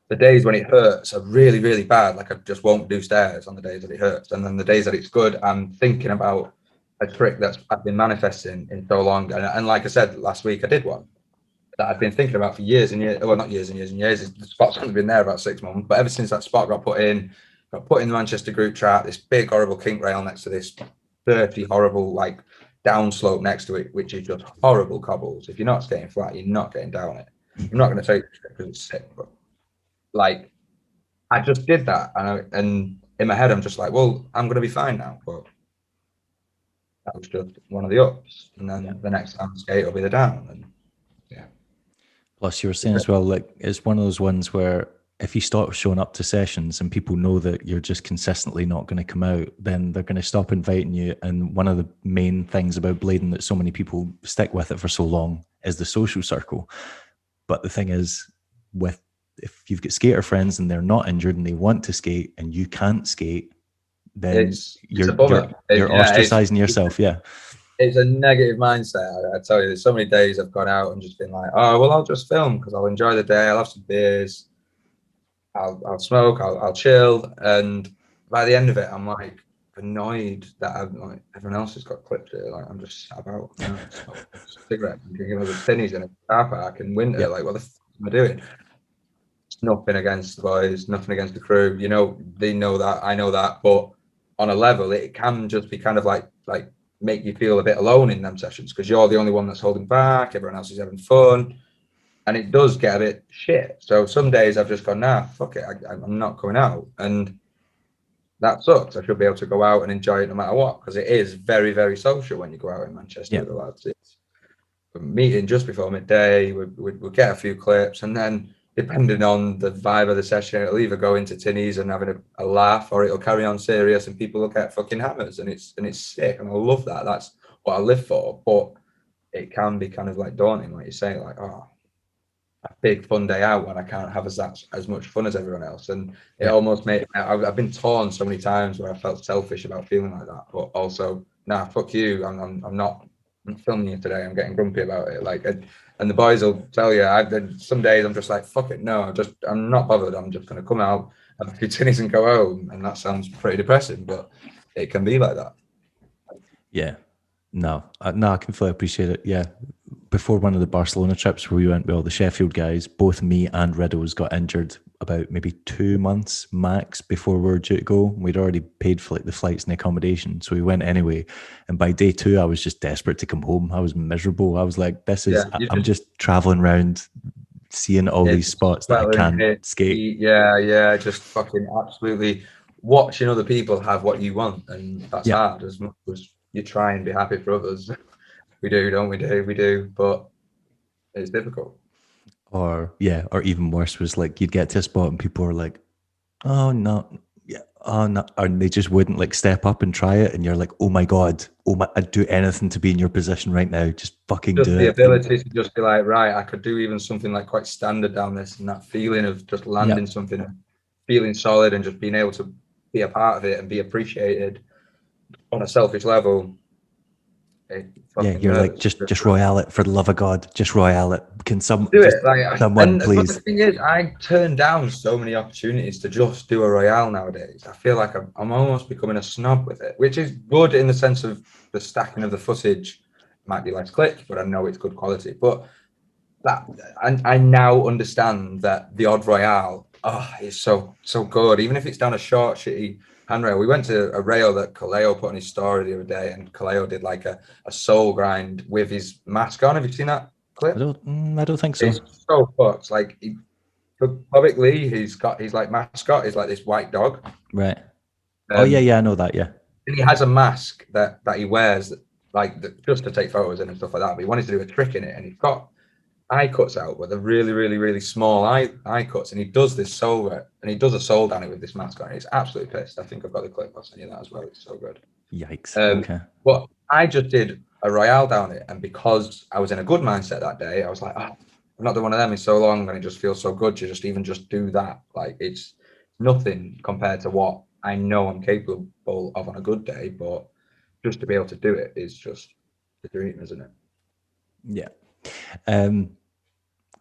The days when it hurts are really, really bad. Like I just won't do stairs on the days that it hurts. And then the days that it's good, I'm thinking about a trick I've been manifesting in so long. And like I said, last week I did one that I've been thinking about for years and years. Well, not years and years and years. The spot's only been there about 6 months. But ever since that spot got put in the Manchester group chat, this big, horrible kink rail next to this dirty, horrible, like downslope next to it, which is just horrible cobbles. If you're not skating flat, you're not getting down it. I'm not going to say this because it's sick, but like I just did that and in my head I'm just like, well, I'm gonna be fine now, but that was just one of the ups and then the next time I skate will be the down. And plus you were saying as well, like it's one of those ones where if you start showing up to sessions and people know that you're just consistently not going to come out, then they're going to stop inviting you. And one of the main things about blading that so many people stick with it for so long is the social circle. But the thing is, if you've got skater friends and they're not injured and they want to skate and you can't skate, then you're ostracizing yourself. Yeah. It's a negative mindset. I tell you, there's so many days I've gone out and just been like, oh, well, I'll just film because I'll enjoy the day. I'll have some beers. I'll smoke. I'll chill. And by the end of it, I'm like annoyed that everyone else has got clips here. Like I'm just sat about, smoking a cigarette and drinking other tinnies in a car park in winter. Like what the fuck am I doing? Nothing against the boys, nothing against the crew. You know, they know that, I know that, but on a level, it can just be kind of like make you feel a bit alone in them sessions because you're the only one that's holding back. Everyone else is having fun, and it does get a bit shit. So some days I've just gone, nah, fuck it, I'm not coming out, and that sucks. I should be able to go out and enjoy it no matter what, because it is very, very social when you go out in Manchester with the lads. It's a meeting just before midday. We'll get a few clips, and then depending on the vibe of the session, it'll either go into tinnies and having a laugh, or it'll carry on serious and people will get fucking hammers, and it's sick, and I love that. That's what I live for. But it can be kind of like daunting, like you say, like, oh, a big fun day out when I can't have as much fun as everyone else, and it almost made. I've been torn so many times where I felt selfish about feeling like that, but also, nah, fuck you. I'm not filming you today. I'm getting grumpy about it. Like, and the boys will tell you. Some days I'm just like, fuck it, no. I'm not bothered. I'm just gonna come out, have a few tinnies, and go home. And that sounds pretty depressing, but it can be like that. Yeah. No, I can fully appreciate it. Yeah. Before one of the Barcelona trips where we went with all the Sheffield guys, both me and Riddles got injured about maybe 2 months max before we were due to go. We'd already paid for like the flights and the accommodation, so we went anyway. And by day 2, I was just desperate to come home. I was miserable. I was like, I'm just traveling around, seeing all these spots that I can't skate. Yeah, just fucking absolutely watching other people have what you want, and that's hard as much as you try and be happy for others. We do, don't we? We do, but it's difficult. Or even worse was like you'd get to a spot and people are like, oh no, yeah, oh no, and they just wouldn't like step up and try it, and you're like, oh my god, I'd do anything to be in your position right now. Just fucking do it. The ability to just be like, right, I could do even something like quite standard down this, and that feeling of just landing something, feeling solid, and just being able to be a part of it and be appreciated on a selfish level. You're like, just royale it, for the love of God, just royale it. Can someone please? The thing is, I turn down so many opportunities to just do a royale nowadays. I feel like I'm almost becoming a snob with it, which is good in the sense of the stacking of the footage might be less clips, but I know it's good quality. But that I now understand that the odd royale, is so good, even if it's down a short, shitty handrail. We went to a rail that Kaleo put on his story the other day, and Kaleo did like a soul grind with his mask on. Have you seen that clip? I don't think so. It's so fucked. Like, publicly, his like mascot is like this white dog. Right. I know that. Yeah. And he has a mask that he wears, like just to take photos and stuff like that. But he wanted to do a trick in it, and he's got eye cuts out with a really, really, really small eye cuts, and he does this soul, and he does a soul down it with this mask on. It's absolutely pissed. I think I've got the clip. I'll send you that as well. It's so good. Yikes. Okay. But I just did a royale down it, and because I was in a good mindset that day, I was like, I've not done one of them in so long, and it just feels so good to just do that. Like, it's nothing compared to what I know I'm capable of on a good day, but just to be able to do it is just the dream, isn't it? Yeah.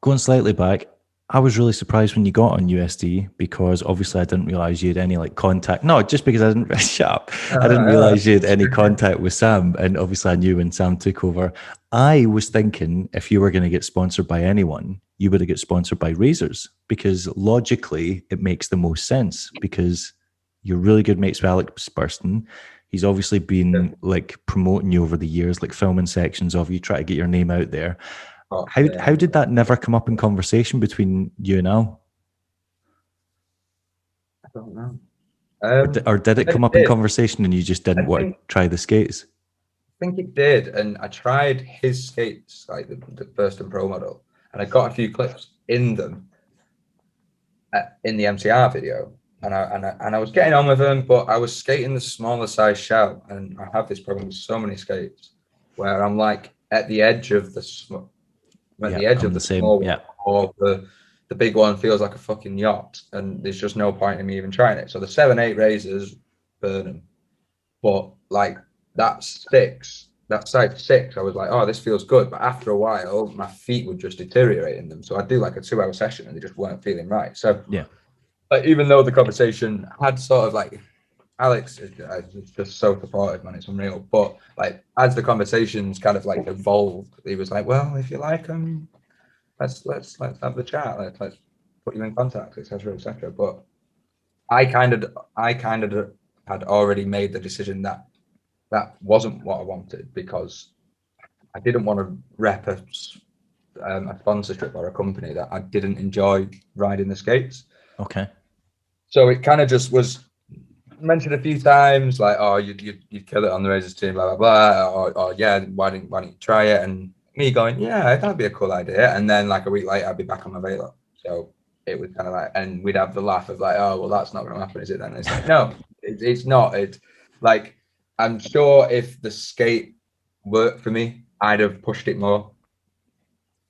Going slightly back, I was really surprised when you got on USD, because obviously I didn't realize you had any like contact. No, just because I didn't shut up. I didn't realize you had any contact with Sam, and obviously I knew when Sam took over. I was thinking if you were going to get sponsored by anyone, you would have get sponsored by Razors, because logically it makes the most sense, because you're really good mates with Alex Burston. He's obviously been like promoting you over the years, like filming sections of you, try to get your name out there. How did that never come up in conversation between you and Al? I don't know. Or did it come up in conversation and you just didn't want to try the skates? I think it did, and I tried his skates, like the Burston Pro model, and I got a few clips in them in the MCR video, and I was getting on with them, but I was skating the smaller size shell, and I have this problem with so many skates where I'm like at the edge of the small one, or the big one feels like a fucking yacht, and there's just no point in me even trying it. So the 7/8 Razors burn them, but like that size 6, I was like, oh, this feels good. But after a while, my feet would just deteriorate in them. So I'd do like a 2-hour session, and they just weren't feeling right. So like, even though the conversation had sort of like, Alex is just so supportive, man. It's unreal. But like, as the conversations kind of like evolved, he was like, "Well, if you like them, let's have the chat. Let's put you in contact, etc., etc." But I kind of had already made the decision that that wasn't what I wanted, because I didn't want to rep a sponsorship or a company that I didn't enjoy riding the skates. Okay. So it kind of just was mentioned a few times, like, oh, you'd kill it on the Razors team, blah blah blah, or yeah, why didn't you try it? And me going, yeah, that'd be a cool idea. And then like a week later, I'd be back on my Velo. So it was kind of like, and we'd have the laugh of like, oh, well, that's not going to happen, is it? Then it's like, no, it's not. It's like, I'm sure if the skate worked for me, I'd have pushed it more.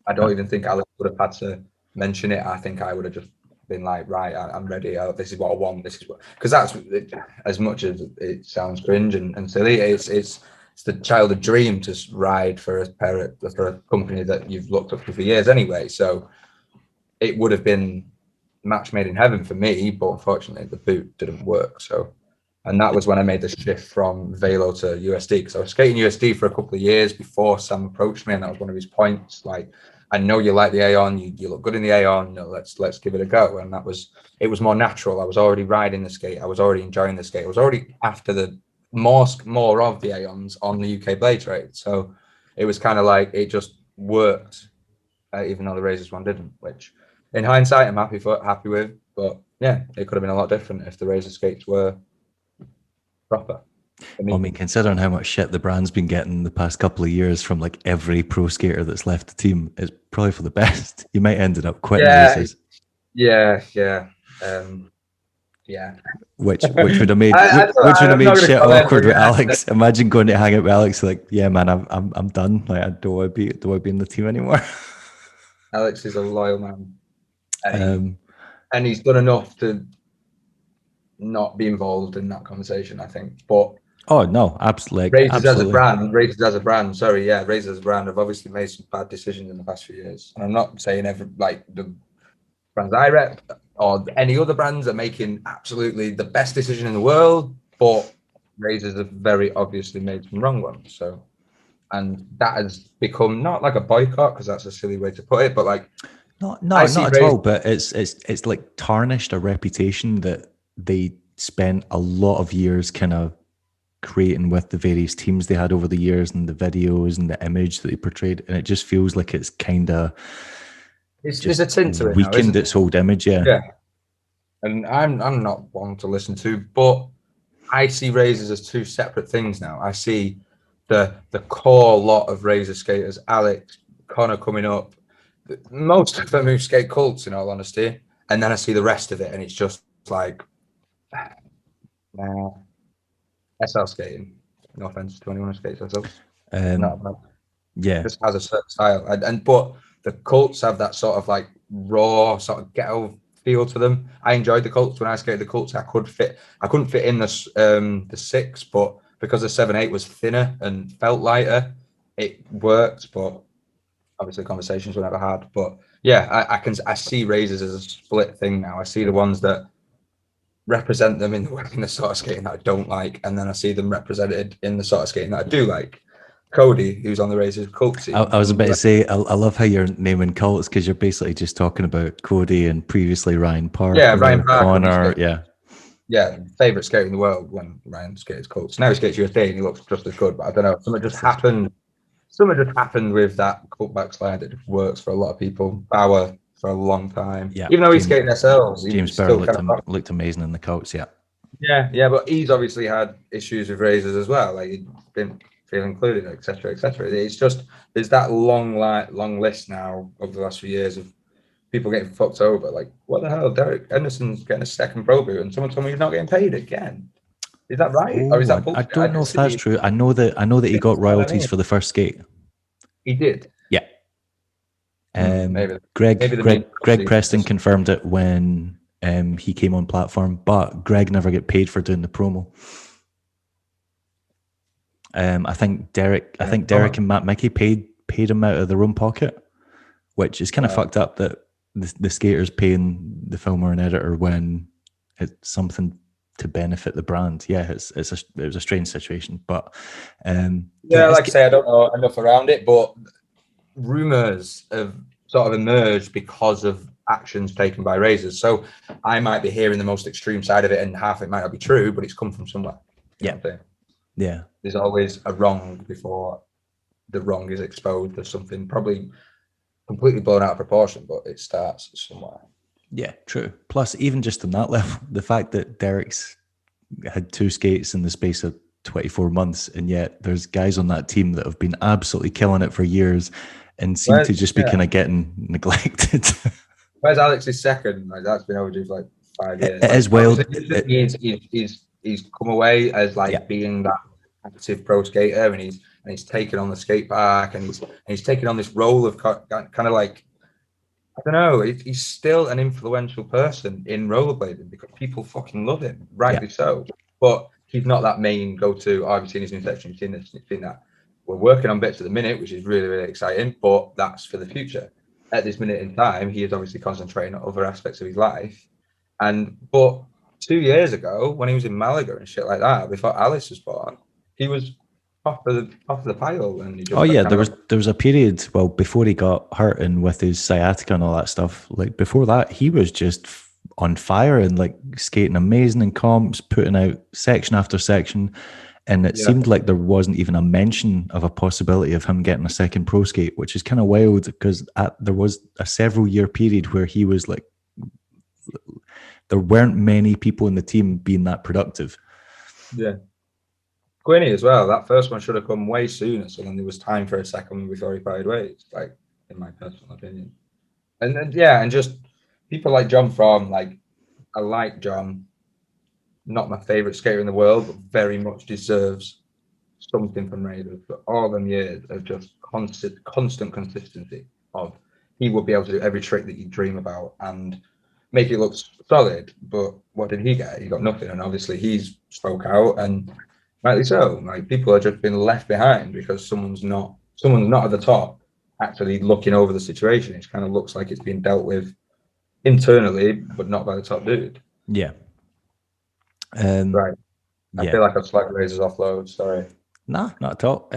I don't even think Alex would have had to mention it. I think I would have just been like, right, I'm ready. This is what I want. This is what, because that's, as much as it sounds cringe and silly, it's the childhood dream to ride for a company that you've looked up to for years anyway. So it would have been match made in heaven for me, but unfortunately the boot didn't work. So, and that was when I made the shift from Velo to USD, because I was skating USD for a couple of years before Sam approached me, and that was one of his points. Like, I know you like the Aeon, you look good in the Aeon, let's give it a go. And it was more natural. I was already riding the skate, I was already enjoying the skate, I was already after the more of the Aeons on the UK blade trade. So it was kind of like, it just worked, even though the Razors one didn't, which in hindsight I'm happy with. But yeah, it could have been a lot different if the Razor skates were proper. I mean, considering how much shit the brand's been getting the past couple of years from like every pro skater that's left the team, it's probably for the best. You might ended up quitting races. Yeah. Which would have made shit awkward with Alex. Imagine going to hang out with Alex, like, yeah, man, I'm done. Like, I don't want to be in the team anymore. Alex is a loyal man, and he's done enough to not be involved in that conversation, I think. But oh no, absolutely. Razors as a brand. Sorry, yeah, Razors as a brand have obviously made some bad decisions in the past few years, and I'm not saying the brands I rep or any other brands are making absolutely the best decision in the world, but Razors have very obviously made some wrong ones. So, and that has become not like a boycott, because that's a silly way to put it, but like not at all. But it's like tarnished a reputation that they spent a lot of years kind of creating with the various teams they had over the years, and the videos and the image that they portrayed, and it just feels like it's kind of there's a tint to it weakened its old image. Yeah. And I'm not one to listen to, but I see Razors as two separate things now. I see the core lot of Razor skaters, Alex, Connor coming up, most of them who skate cults, in all honesty, and then I see the rest of it, and it's just like SL skating. No offense to anyone who skates SL. Yeah, just has a certain style, but the cults have that sort of like raw sort of ghetto feel to them. I enjoyed the cults when I skated the cults. I couldn't fit in the 6, but because the 7/8 was thinner and felt lighter, it worked. But obviously conversations were never had. But yeah, I see Razors as a split thing now. I see the ones that represent them in the sort of skating that I don't like, and then I see them represented in the sort of skating that I do like. Cody, who's on the Razors cult team. I was about to say, I love how you're naming cults, because you're basically just talking about Cody and previously Ryan Park. Yeah, Ryan Park. Connor, yeah, favourite skater in the world when Ryan skates cults. Now he skates USA and he looks just as good, but I don't know. Something just happened with that cult backslide that just works for a lot of people. Bauer for a long time. Yeah. Even though he's skating SLs. James Bauer looked amazing in the cults, yeah, but he's obviously had issues with Razors as well. Like, he didn't feel included, etc. It's just, there's that long list now over the last few years of people getting fucked over. Like, what the hell? Derek Henderson's getting a second pro boot, and someone told me he's not getting paid again. Is that right? Or is that bullshit? I don't know if that's true. I know that he got royalties for the first skate. He did. Yeah. Greg Preston confirmed it when he came on platform, but Greg never get paid for doing the promo. I think Derek and Matt Mickey paid him out of their own pocket, which is kind of fucked up that the skater's paying the filmer and editor when it's something to benefit the brand. Yeah, it was a strange situation, but like I say, I don't know enough around it, but rumors have sort of emerged because of actions taken by raisers. So I might be hearing the most extreme side of it, and half it might not be true, but it's come from somewhere. You know what I'm saying? Yeah. There's always a wrong before the wrong is exposed as something probably completely blown out of proportion, but it starts somewhere. Yeah, true. Plus, even just on that level, the fact that Derek's had 2 skates in the space of 24 months, and yet there's guys on that team that have been absolutely killing it for years and seem to just be kind of getting neglected. Whereas Alex's second, like, that's been overdue for like 5 years. It is wild. He's come away as like being that active pro skater, and he's taken on the skate park, and he's taken on this role of kind of like, I don't know, he's still an influential person in rollerblading because people fucking love him, rightly so. But he's not that main go-to. Oh, I've seen his new section, you've seen this, you've seen that. We're working on bits at the minute, which is really, really exciting, but that's for the future. At this minute in time, he is obviously concentrating on other aspects of his life. But 2 years ago, when he was in Malaga and shit like that, before Alice was born, he was off the pile. And he just there was a period, well, before he got hurt and with his sciatica and all that stuff, like before that, he was just on fire and like skating amazing in comps, putting out section after section. And it seemed like there wasn't even a mention of a possibility of him getting a second pro skate, which is kind of wild because there was a several year period where he was like, there weren't many people in the team being that productive. Yeah. Quinny as well. That first one should have come way sooner, so then there was time for a second one before he parted ways, like, in my personal opinion. And then, and just people like John Fromm, like, I like John. Not my favorite skater in the world, but very much deserves something from Raiders for all them years of just constant consistency of he would be able to do every trick that you dream about and make it look solid. But what did he get? He got nothing. And obviously he's spoke out, and rightly so. Like, people are just been left behind because someone's not at the top actually looking over the situation. It kind of looks like it's being dealt with internally, but not by the top dude. Yeah. Right. I feel like I've slagged Razor's offload. Sorry. Nah, not at all.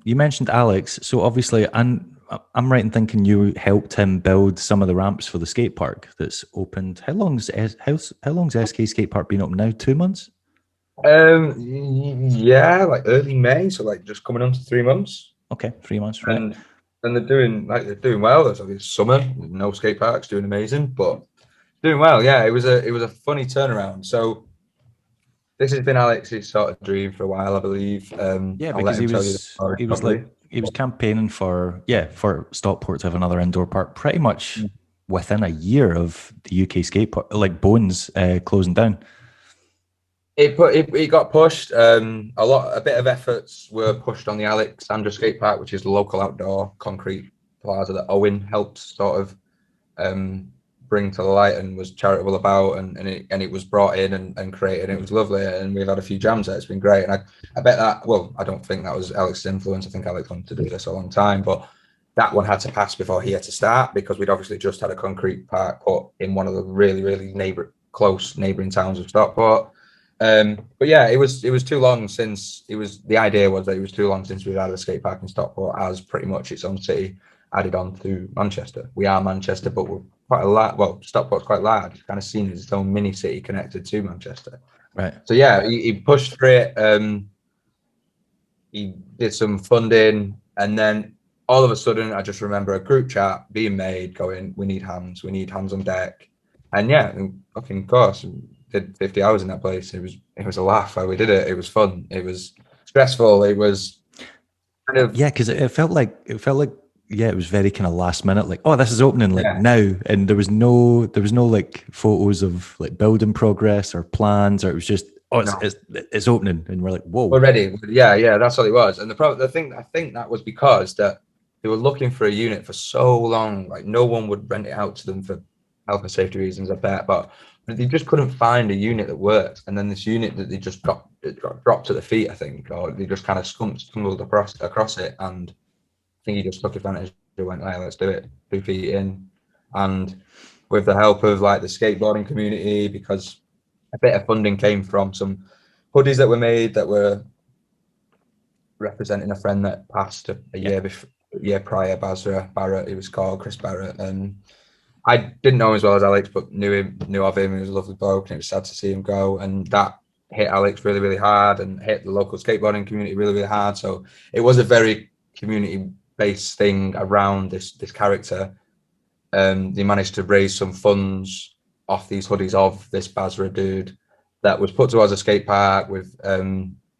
You mentioned Alex, so obviously, I'm right in thinking you helped him build some of the ramps for the skate park that's opened. How long's SK Skatepark been open now? 2 months? Yeah, like early May, so like just coming on to 3 months. Okay, 3 months, right? And they're doing well. There's like summer, no skate parks, doing amazing, but doing well. Yeah, it was a funny turnaround. So this has been Alex's sort of dream for a while, I believe. Because he was campaigning for Stockport to have another indoor park pretty much within a year of the UK skate park, like Bones closing down. It got pushed. A bit of efforts were pushed on the Alexandra skate park, which is the local outdoor concrete plaza that Owen helped sort of bring to the light and was charitable about, and it was brought in and created. It was lovely, and we've had a few jams there. It's been great, and I bet that. Well, I don't think that was Alex's influence. I think Alex wanted to do this a long time, but that one had to pass before he had to start because we'd obviously just had a concrete park put in one of the really, really close neighbouring towns of Stockport. But yeah, it was too long since the idea was that it was too long since we've had a skate park in Stockport as pretty much its own city added on to Manchester. We are Manchester, but we're quite a lot. Well, Stockport's quite large. It's kind of seen as its own mini city connected to Manchester. Right. So yeah, he pushed for it. He did some funding, and then all of a sudden, I just remember a group chat being made, going, "We need hands on deck." And yeah, fucking course, did 50 hours in that place. It was a laugh while we did it. It was fun. It was stressful. It was kind of because it felt like it was very kind of last minute, like, oh, this is opening now, and there was no like photos of like building progress or plans, or it was just it's opening, and we're like, whoa, we're ready. Yeah, that's all it was. And I think that was because that they were looking for a unit for so long, like no one would rent it out to them for health and safety reasons, I bet, but they just couldn't find a unit that worked. And then this unit that they just got dropped at the feet, I think, or they just kind of stumbled across it, and I think he just took advantage and went, hey, let's do it, 2 feet in. And with the help of like the skateboarding community, because a bit of funding came from some hoodies that were made that were representing a friend that passed a year prior, Barrett, he was called Chris Barrett. And I didn't know him as well as Alex, but knew of him. He was a lovely bloke, and it was sad to see him go. And that hit Alex really, really hard, and hit the local skateboarding community really, really hard. So it was a very community-based thing around this character. They managed to raise some funds off these hoodies of this Basra dude that was put towards a skate park with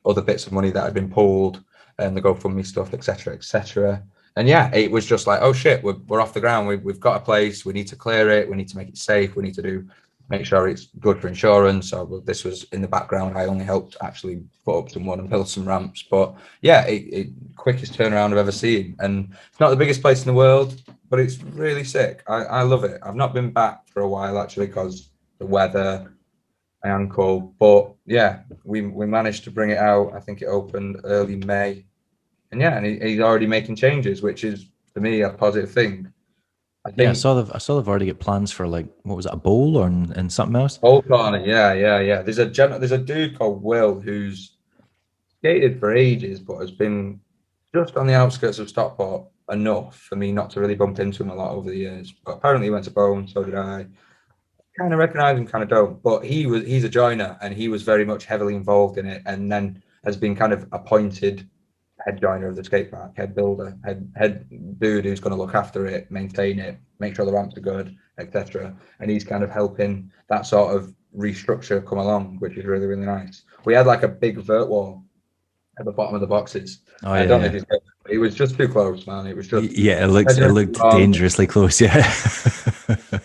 other bits of money that had been pulled, and the GoFundMe stuff, etc., etc. And yeah, it was just like, oh shit, we're off the ground. We've got a place. We need to clear it. We need to make it safe. We need to make sure it's good for insurance. So this was in the background. I only helped actually put up some wood and build some ramps. But yeah, it quickest turnaround I've ever seen. And it's not the biggest place in the world, but it's really sick. I love it. I've not been back for a while actually because the weather, my ankle. But yeah, we managed to bring it out. I think it opened early May. And yeah, and he's already making changes, which is for me a positive thing. I think I saw they've already got plans for like, what was it, a bowl or and something else? Bowl corner, yeah. There's a dude called Will who's skated for ages, but has been just on the outskirts of Stockport enough for me not to really bump into him a lot over the years. But apparently he went to Bone, so did I. Kind of recognise him, kind of don't. But he's a joiner, and he was very much heavily involved in it, and then has been kind of appointed head joiner of the skate park, head builder, head dude who's going to look after it, maintain it, make sure the ramps are good, etc. And he's kind of helping that sort of restructure come along, which is really, really nice. We had like a big vert wall at the bottom of the boxes. Oh, I don't know if it was just too close, man. It was just it looked dangerously close. Yeah.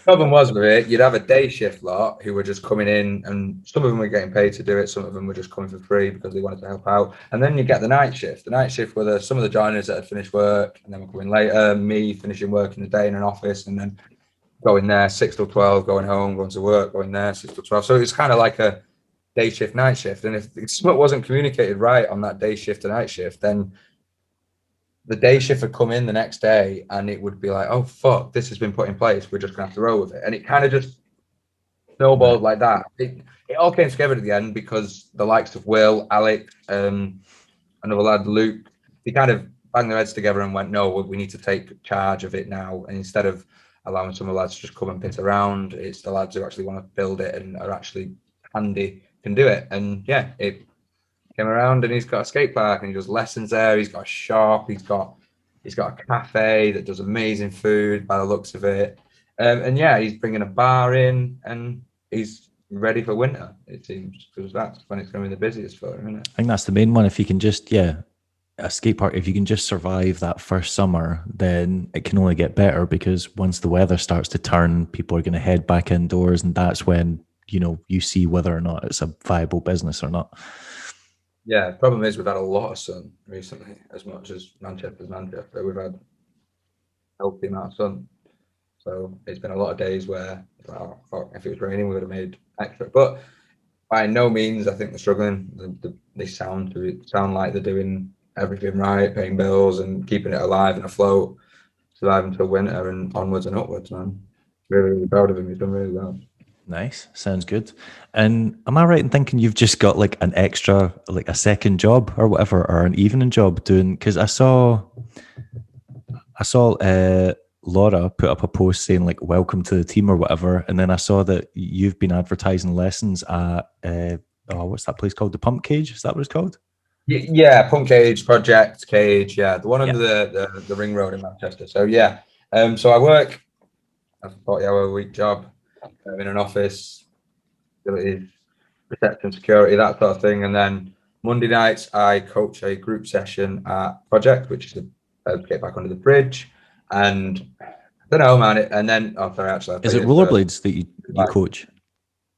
Problem was with it, you'd have a day shift lot who were just coming in, and some of them were getting paid to do it, some of them were just coming for free because they wanted to help out. And then you get the night shift. The night shift were some of the joiners that had finished work and then were coming later, me finishing work in the day in an office and then going there 6 till 12, going home, going to work, going there 6 till 12. So it's kind of like a day shift, night shift. And if something wasn't communicated right on that day shift to night shift, then the day shift would come in the next day and it would be like, oh fuck, this has been put in place, we're just gonna have to roll with it. And it kind of just snowballed like that. It all came together at the end because the likes of Will, Alex, another lad, Luke, they kind of banged their heads together and went, no, we need to take charge of it now. And instead of allowing some of the lads to just come and piss around, it's the lads who actually want to build it and are actually handy, can do it. And yeah, it came around, and he's got a skate park and he does lessons there. He's got a shop. He's got a cafe that does amazing food by the looks of it. And yeah, he's bringing a bar in, and he's ready for winter, it seems, because that's when it's going to be the busiest for him, isn't it? I think that's the main one. If you can just, a skate park, if you can just survive that first summer, then it can only get better, because once the weather starts to turn, people are going to head back indoors, and that's when, you see whether or not it's a viable business or not. Yeah, the problem is we've had a lot of sun recently, as much as Manchester. We've had a healthy amount of sun. So it's been a lot of days where, oh, fuck, if it was raining, we would have made extra. But by no means, I think they're struggling. They sound like they're doing everything right, paying bills and keeping it alive and afloat, surviving till winter and onwards and upwards, man. Really, really proud of him. He's done really well. Nice. Sounds good. And am I right in thinking you've just got like an extra, like a second job or whatever, or an evening job doing? Because I saw Laura put up a post saying like, welcome to the team or whatever. And then I saw that you've been advertising lessons at, what's that place called? The Pump Cage? Is that what it's called? Yeah, Pump Cage, Project Cage. Yeah, the one under the ring road in Manchester. So yeah, so I work a 40-hour-a-week job in an office, facilities, reception, security, that sort of thing. And then Monday nights, I coach a group session at Project, which is a skate park under the bridge. And I don't know, man. Is it rollerblades that you coach?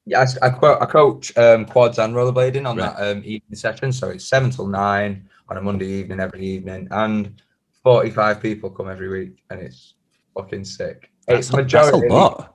Yeah, I coach quads and rollerblading on that evening session. So it's 7 till 9 on a Monday evening, every evening. And 45 people come every week. And it's fucking sick. That's a lot.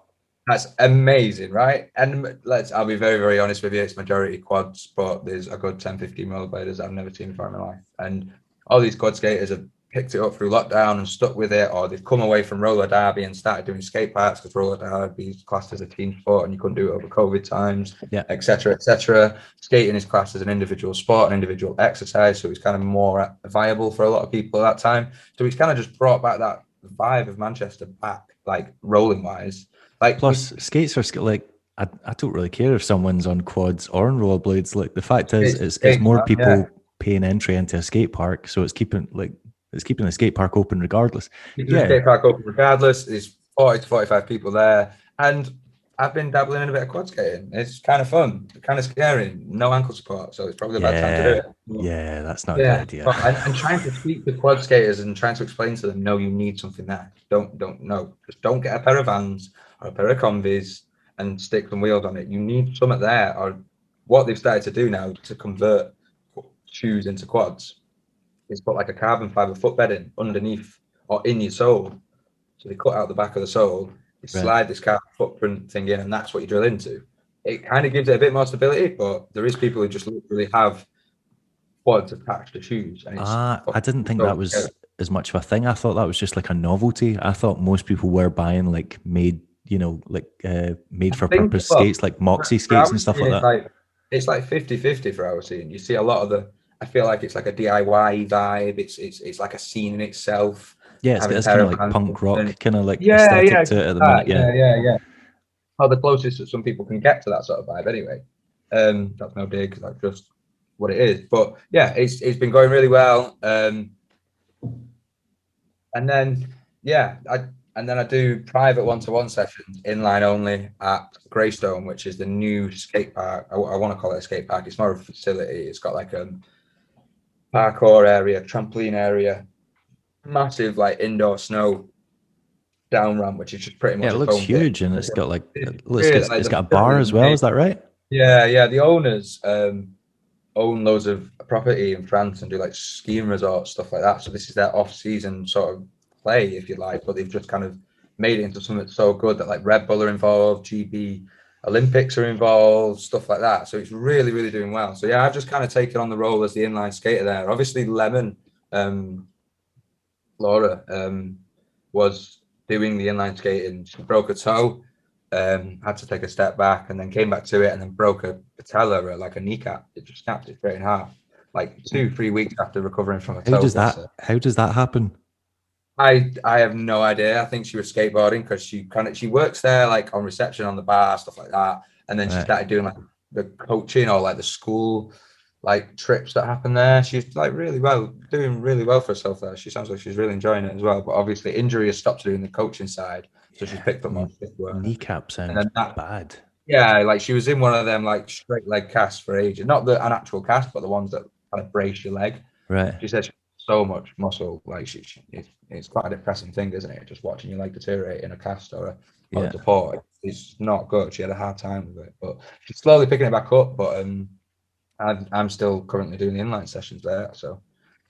That's amazing, right? And I'll be very, very honest with you. It's majority quads, but there's a good 10, 15 rollerbladers I've never seen before in my life. And all these quad skaters have picked it up through lockdown and stuck with it, or they've come away from roller derby and started doing skate parks, because roller derby is classed as a team sport and you couldn't do it over COVID times, etc., etc. Skating is classed as an individual sport, an individual exercise, so it's kind of more viable for a lot of people at that time. So it's kind of just brought back that vibe of Manchester back, like rolling wise. Like, Plus, skates are like I don't really care if someone's on quads or on rollerblades. Like the fact is, it's more yeah. people paying entry into a skate park, so it's keeping the skate park open regardless. Keeping the Yeah, skate park open regardless. There's 40 to 45 people there. And I've been dabbling in a bit of quad skating. It's kind of fun, kind of scary. No ankle support, so it's probably a bad time to do yeah, it. yeah. That's not a good Yeah, idea. and trying to speak to quad skaters and trying to explain to them, no, you need something there. Just don't get a pair of Vans or a pair of Convis and stick some wheels on it. You need something there. Or what they've started to do now to convert shoes into quads is put like a carbon fiber footbed in underneath or in your sole. So they cut out the back of the sole, you Right. slide this carbon footprint thing in, and that's what you drill into. It kind of gives it a bit more stability, but there is people who just literally have quads attached to shoes, and it's I didn't think so that was scary. as much of a thing. I thought that was just like a novelty. I thought most people were buying like made, like made I for think, purpose well, skates, like Moxie for skates our and stuff scene, like that. it's like 50-50 for our scene. You see a lot of the. I feel like it's like a DIY vibe. It's like a scene in itself. Yeah, it's got Having a this pair kind of of like Vans punk rock kind of like yeah, aesthetic yeah, to it at the minute. Yeah. yeah. Well, the closest that some people can get to that sort of vibe, anyway. That's no dig because that's just what it is. But yeah, it's been going really well. And then yeah, I do private one-to-one sessions inline only at Greystone, which is the new skate park. I want to call it a skate park. It's more of a facility. It's got like a parkour area, trampoline area, massive like indoor snow down ramp, which is just pretty Yeah, much it a looks foam pit. huge and it's got like It's really it's like it's the got a facility bar is as well. Is amazing. that right? Yeah. The owners own loads of property in France and do like skiing resorts, stuff like that. So this is their off-season sort of play, if you like, but they've just kind of made it into something that's so good that like Red Bull are involved, GB Olympics are involved, stuff like that. So it's really, really doing well. So yeah, I've just kind of taken on the role as the inline skater there. Obviously, Lemon, Laura, was doing the inline skating. She broke a toe, had to take a step back, and then came back to it, and then broke a patella, like a kneecap. It just snapped it straight in half, like 2-3 weeks after recovering from a How toe, does bless her. how does that happen? I have no idea. I think she was skateboarding because she works there like on reception on the bar, stuff like that. And then she Right. started doing like the coaching or like the school like trips that happen there. She's like doing really well for herself there. She sounds like she's really enjoying it as well. But obviously injury has stopped her doing the coaching side. So she's Yeah. picked up more shift work. Kneecap And sounds then that bad. yeah, like she was in one of them like straight leg casts for ages. Not an actual cast, but the ones that kind of brace your leg. Right. She said she has so much muscle, like it's quite a depressing thing, isn't it? Just watching your leg deteriorate in a cast or Yeah. a deport. It's not good. She had a hard time with it, but she's slowly picking it back up. But I'm still currently doing the inline sessions there, so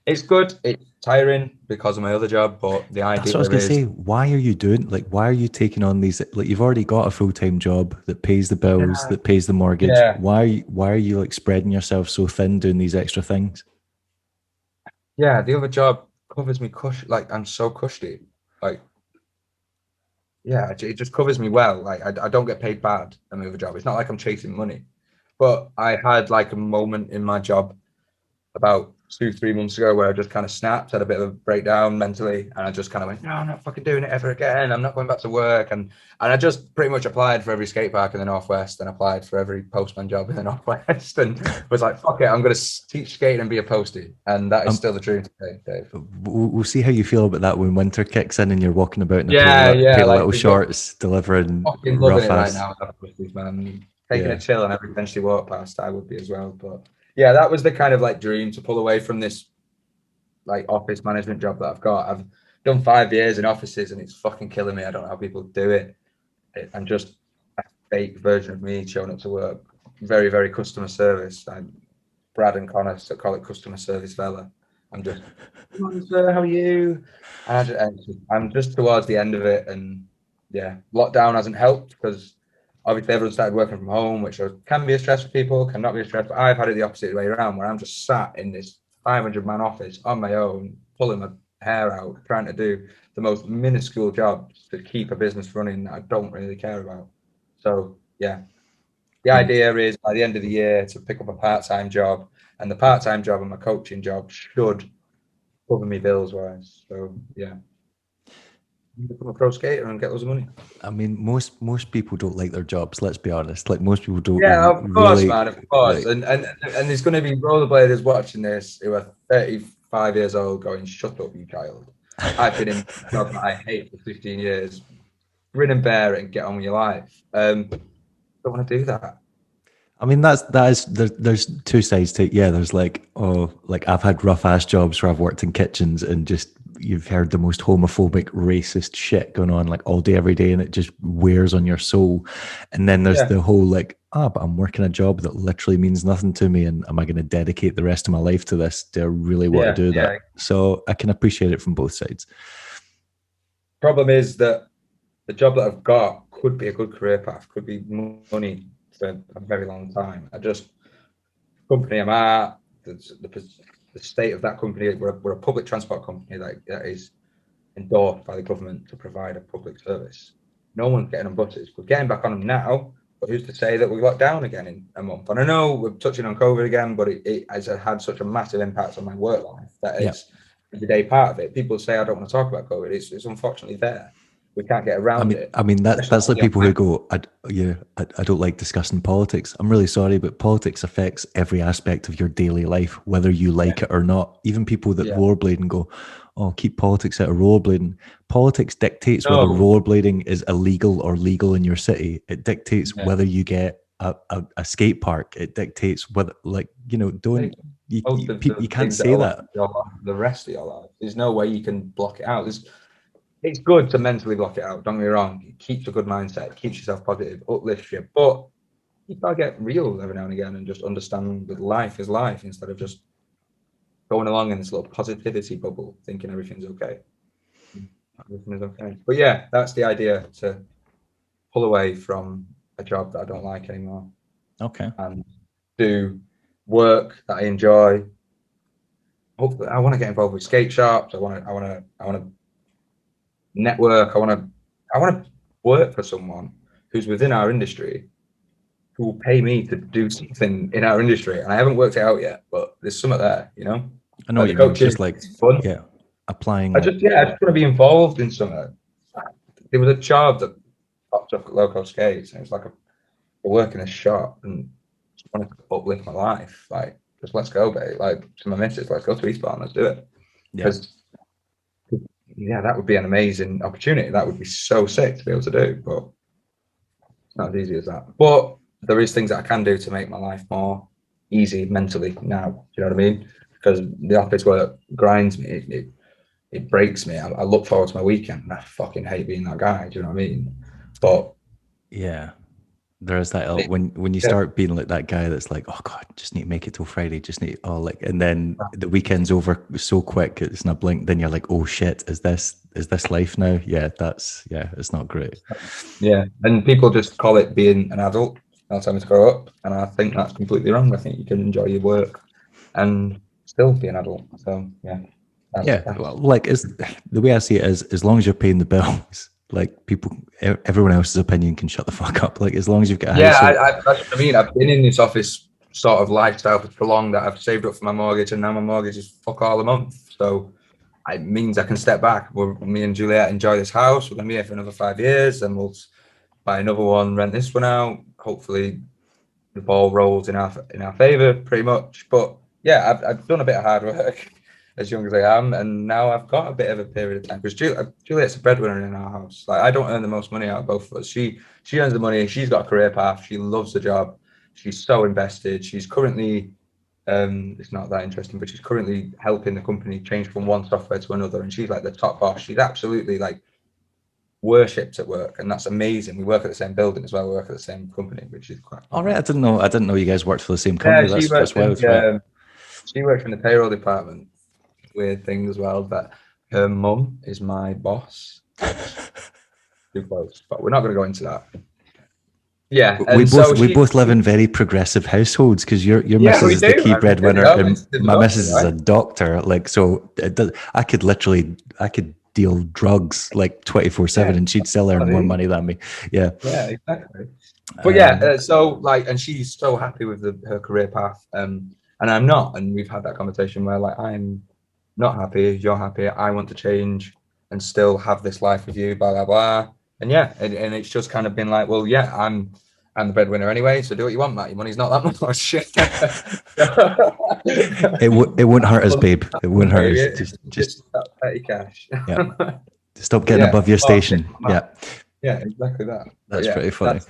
it's good. It's tiring because of my other job, but the That's idea what I was gonna is say. Why are you doing why are you taking on these like you've already got a full-time job that pays the bills, yeah, that pays the mortgage. yeah, Why are you like spreading yourself so thin doing these extra things? yeah. The other job covers me like I'm so cushy, like. Yeah, it just covers me well. Like I don't get paid bad at my other job. It's not like I'm chasing money. But I had like a moment in my job about 2-3 months ago where I just kind of snapped, had a bit of a breakdown mentally, and I just kind of went, no, I'm not fucking doing it ever again. I'm not going back to work. And I just pretty much applied for every skate park in the Northwest and applied for every postman job in the Northwest and was like, fuck it, I'm going to teach skating and be a postie. And that is Um, still the dream today, Dave. we'll see how you feel about that when winter kicks in and you're walking about in a Yeah, pair of like little shorts delivering fucking loving rough it right ass. now, man. Taking a Yeah. chill and every bench they walk past, I would be as well. But yeah, that was the kind of like dream to pull away from this like office management job that I've got. I've done 5 years in offices and it's fucking killing me. I don't know how people do it. I'm just a fake version of me showing up to work. Very, very customer service. I'm Brad and Connor so call it customer service Vella. I'm just, "Good morning, sir, how are you?" I'm just towards the end of it, and yeah, lockdown hasn't helped because obviously everyone started working from home, which can be a stress for people, cannot be a stress. But I've had it the opposite way around, where I'm just sat in this 500-man office on my own, pulling my hair out, trying to do the most minuscule jobs to keep a business running that I don't really care about. So yeah, the And idea is by the end of the year to pick up a part-time job, and the part-time job and my coaching job should cover me bills wise. So yeah. become a pro skater and get loads of money. I mean, most people don't like their jobs. Let's be honest. Like most people don't Yeah, of course, really man, of course. like. And there's going to be rollerbladers watching this who are 35 years old going, shut up, you child. I've been in a job that I hate for 15 years. Grin and bear it and get on with your life. Don't want to do that. I mean, that is there's two sides to it. Yeah, there's like, oh, like I've had rough ass jobs where I've worked in kitchens and just you've heard the most homophobic, racist shit going on like all day, every day, and it just wears on your soul. And then there's the whole like, but I'm working a job that literally means nothing to me, and am I going to dedicate the rest of my life to this? Do I really want to do that? So I can appreciate it from both sides. Problem is that the job that I've got could be a good career path, could be money for a very long time. Company I'm at, the state of that company, we're a public transport company that is endorsed by the government to provide a public service. No one's getting on buses. We're getting back on them now, but who's to say that we lock down again in a month? And I know we're touching on COVID again, but it has had such a massive impact on my work life that it's a everyday part of it. People say I don't want to talk about COVID. It's unfortunately there. We can't get around it. I mean that's like people who go, I don't like discussing politics. I'm really sorry, but politics affects every aspect of your daily life, whether you like it or not. Even people that rollerblade and go, oh, keep politics out of rollerblading. Politics dictates whether rollerblading is illegal or legal in your city. It dictates whether you get a skate park. It dictates whether, like, you know, you can't say that. The rest of your life, there's no way you can block it out. It's good to mentally block it out. Don't get me wrong. It keeps a good mindset. It keeps yourself positive, uplifts you. But you gotta get real every now and again and just understand that life is life instead of just going along in this little positivity bubble, thinking everything's okay. Everything is okay. But yeah, that's the idea, to pull away from a job that I don't like anymore. Okay. And do work that I enjoy. Hopefully, I want to get involved with skate shops. I want to network. I want to work for someone who's within our industry who will pay me to do something in our industry. And I haven't worked it out yet, but there's something there, you know. I know, like, you mean, just like fun. Applying. I just want to be involved in something. There was a job that popped up at Local Skates, and it was like a work in a shop, and just wanted to uplift my life. Like, just let's go, babe. Like, to my missus, let's go to Eastbourne, let's do it. Because that would be an amazing opportunity. That would be so sick to be able to do, but it's not as easy as that. But there is things that I can do to make my life more easy mentally now. Do you know what I mean? Because the office work grinds me. It breaks me. I look forward to my weekend, and I fucking hate being that guy. Do you know what I mean? But yeah, there is that when you start being like that guy that's like, oh God, just need to make it till Friday. Just need and then the weekend's over so quick, it's in a blink. Then you're like, oh shit, is this life now? Yeah, it's not great. Yeah, and people just call it being an adult. Not time to grow up, and I think that's completely wrong. I think you can enjoy your work and still be an adult. So well, like, is the way I see it is, as long as you're paying the bills, like everyone else's opinion can shut the fuck up. Like, as long as you've got a house. That's what I mean. I've been in this office sort of lifestyle for so long that I've saved up for my mortgage, and now my mortgage is fuck all a month. So it means I can step back. Me and Juliet enjoy this house. We're gonna be here for another 5 years, and we'll buy another one, rent this one out. Hopefully, the ball rolls in our favor, pretty much. But yeah, I've done a bit of hard work as young as I am, and now I've got a bit of a period of time, because Juliet's a breadwinner in our house. Like, I don't earn the most money out of both of us. She earns the money. She's got a career path. She loves the job. She's so invested. She's currently it's not that interesting, but she's currently helping the company change from one software to another, and she's like the top boss. She's absolutely like worshipped at work, and that's amazing. We work at the same building as well. We work at the same company, which is quite all right. I didn't know you guys worked for the same company. That's wild. She works in the payroll department. Weird thing as well, but her mum is my boss. Too close, but we're not going to go into that. Yeah, we both live in very progressive households, because your missus is the key breadwinner, and my missus is a doctor. Like, so I could deal drugs like 24/7, and she'd still earn more money than me. Yeah, exactly. But so like, and she's so happy with her career path, and I'm not. And we've had that conversation where, like, I'm not happy, you're happy, I want to change. and still have this life with you, blah blah blah. And yeah, and it's just kind of been like, well, yeah, I'm the breadwinner anyway, so do what you want, Matt. Your money's not that much. It won't hurt us, babe. It won't hurt us. Just petty cash. Yeah. Stop getting above your station. Yeah. Yeah, exactly that. That's pretty funny.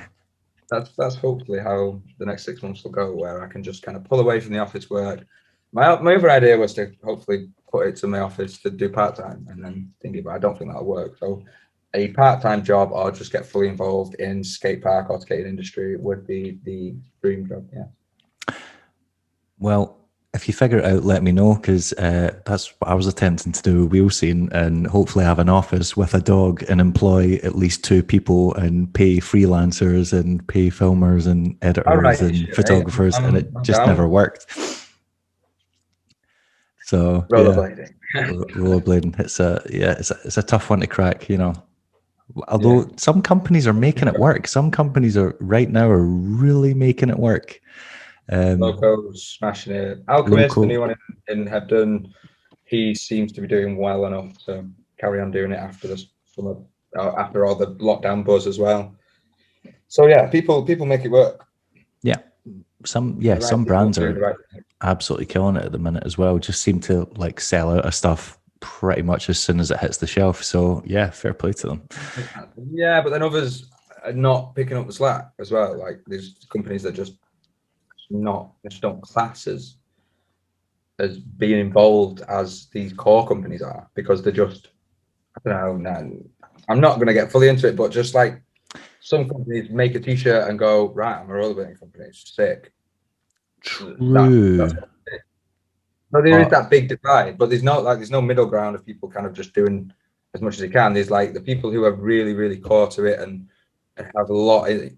That's hopefully how the next 6 months will go, where I can just kind of pull away from the office work. My other idea was to hopefully put it to my office to do part-time, and then thinking, but I don't think that'll work. So a part-time job or just get fully involved in skate park or skating industry would be the dream job. Yeah. Well, if you figure it out, let me know, because that's what I was attempting to do with wheel scene, and hopefully have an office with a dog and employ at least 2 people and pay freelancers and pay filmers and editors and photographers, and it just never worked. So rollerblading. Yeah, rollerblading. It's a tough one to crack, you know. Although some companies are making it work. Some companies are really making it work. Loco's smashing it. Alchemyst, the new one in Hebden, he seems to be doing well enough to carry on doing it after the summer, after all the lockdown buzz as well. So yeah, people make it work. Yeah, some brands are absolutely killing it at the minute as well. Just seem to like sell out of stuff pretty much as soon as it hits the shelf. So yeah, fair play to them. Yeah, but then others are not picking up the slack as well. Like there's companies that just don't class as being involved as these core companies are, because they're just, I don't know, I'm not going to get fully into it, but just like some companies make a t-shirt and go, right, I'm a rollerblading company, it's sick. True. No, there is that big divide, but there's no middle ground of people kind of just doing as much as they can. There's like the people who are really, really core to it and have a lot of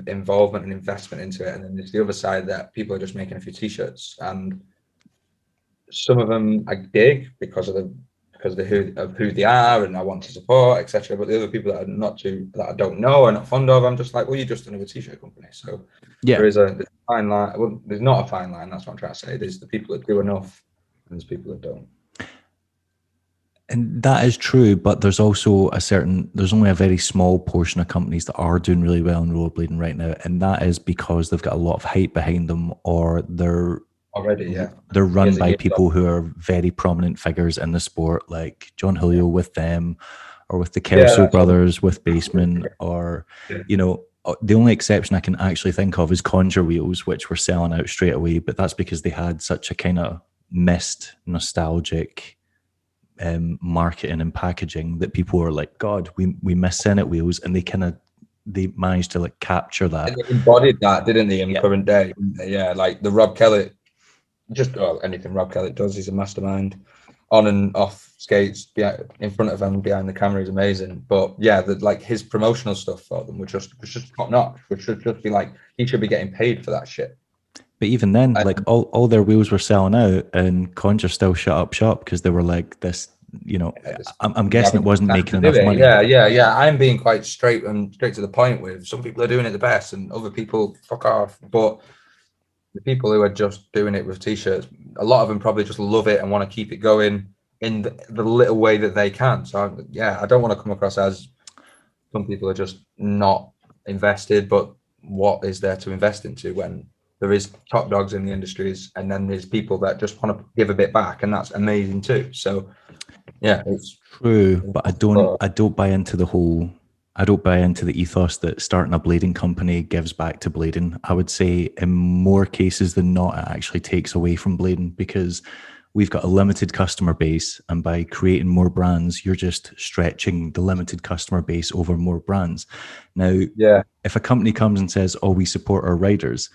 involvement and investment into it, and then there's the other side that people are just making a few t-shirts, and some of them I dig because of who they are and I want to support, etc. But the other people that I don't know or not fond of, I'm just like, well, you're just another t-shirt company. So yeah, there's a fine line. Well, there's not a fine line. That's what I'm trying to say. There's the people that do enough, and there's people that don't. And that is true, but there's also there's only a very small portion of companies that are doing really well in rollerblading right now, and that is because they've got a lot of hype behind them, or they're run by people who are very prominent figures in the sport, like John Julio with them, or with the Kelso brothers with Basement, or you know, the only exception I can actually think of is Conjure Wheels, which were selling out straight away, but that's because they had such a kind of missed nostalgic marketing and packaging that people were like, God, we miss Senate Wheels, and they managed to like capture that. They embodied that, didn't they, in current day? Yeah, like the Rob Kellett. Anything Rob Kellett does, he's a mastermind. On and off skates, in front of and behind the camera is amazing. But yeah, like his promotional stuff for them was just top notch. Which should just be like, he should be getting paid for that shit. But even then, like all their wheels were selling out, and Conjure still shut up shop because they were like this. You know, I'm guessing it wasn't making enough money. Yeah. I'm being quite straight to the point with some people are doing it the best, and other people fuck off. But the people who are just doing it with t-shirts, a lot of them probably just love it and want to keep it going in the little way that they can. So I don't want to come across as some people are just not invested, but what is there to invest into when there is top dogs in the industries, and then there's people that just want to give a bit back, and that's amazing too. So yeah, it's true, but I don't buy into the ethos that starting a blading company gives back to blading. I would say in more cases than not, it actually takes away from blading, because we've got a limited customer base, and by creating more brands, you're just stretching the limited customer base over more brands. Now, if a company comes and says, oh, we support our riders,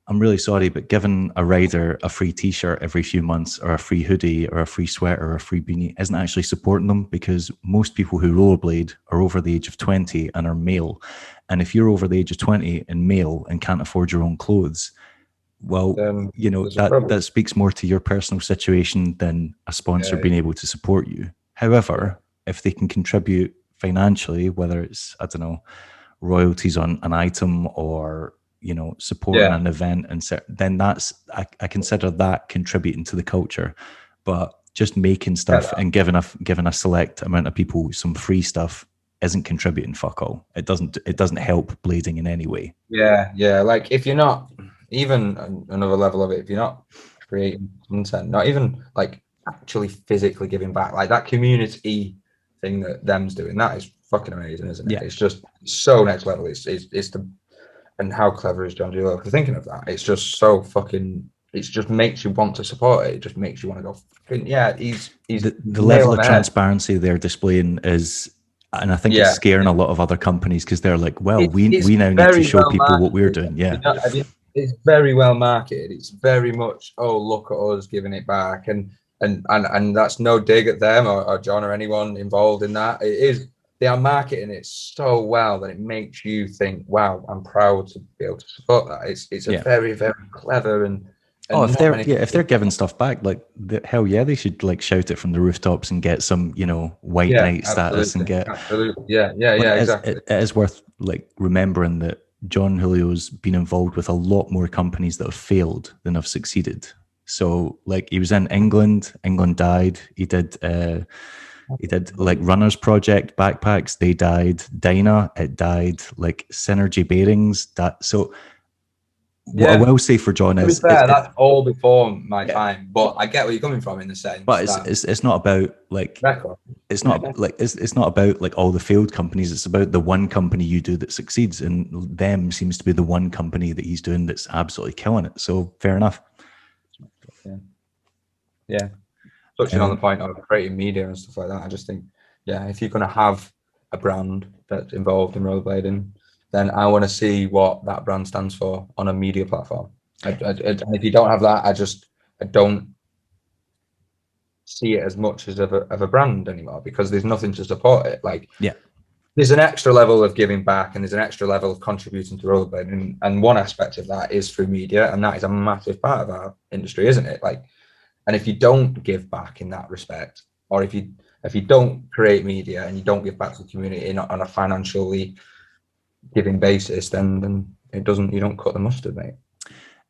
I'm really sorry, but giving a rider a free t-shirt every few months, or a free hoodie, or a free sweater, or a free beanie isn't actually supporting them, because most people who rollerblade are over the age of 20 and are male. And if you're over the age of 20 and male and can't afford your own clothes, well, you know, that speaks more to your personal situation than a sponsor being able to support you. However, if they can contribute financially, whether it's, I don't know, royalties on an item, or you know, supporting an event, and then that's I consider that contributing to the culture. But just making stuff and giving a select amount of people some free stuff isn't contributing fuck all. It doesn't help blading in any way. Yeah. Like if you're not even another level of it, if you're not creating content, not even like actually physically giving back, like that community thing that them's doing, that is fucking amazing, isn't it? Yeah. It's just so next level. It's the, and how clever is John Dulo for thinking of that? It's just so fucking. It just makes you want to support it. It just makes you want to go. Yeah, he's the level of transparency they're displaying is, and I think it's scaring a lot of other companies because they're like, well, we now need to show people what we're doing. Yeah, it's very well marketed. It's very much, oh, look at us giving it back, and that's no dig at them or John or anyone involved in that. It is. They are marketing it so well that it makes you think, wow, I'm proud to be able to support that. It's a very, very clever and if they're giving stuff back, like hell yeah, they should like shout it from the rooftops and get some, white knight status and get exactly. It is worth like remembering that John Julio's been involved with a lot more companies that have failed than have succeeded. So like he was in England died. He did like Runners Project backpacks, they died. Dyna, it died. Like Synergy Bearings, so what I will say for John is that's all before my time, but I get where you're coming from in the sense. But it's not about like it's not like it's not about like all the failed companies. It's about the one company you do that succeeds, and them seems to be the one company that he's doing that's absolutely killing it. So fair enough. Yeah. Touching on the point of creating media and stuff like that, I just think, if you're going to have a brand that's involved in rollerblading, then I want to see what that brand stands for on a media platform. And if you don't have that, I don't see it as much as of a brand anymore, because there's nothing to support it. Like, there's an extra level of giving back and there's an extra level of contributing to rollerblading, and one aspect of that is through media, and that is a massive part of our industry, isn't it? Like, and if you don't give back in that respect, or if you don't create media and you don't give back to the community on a financially giving basis, then you don't cut the mustard, mate.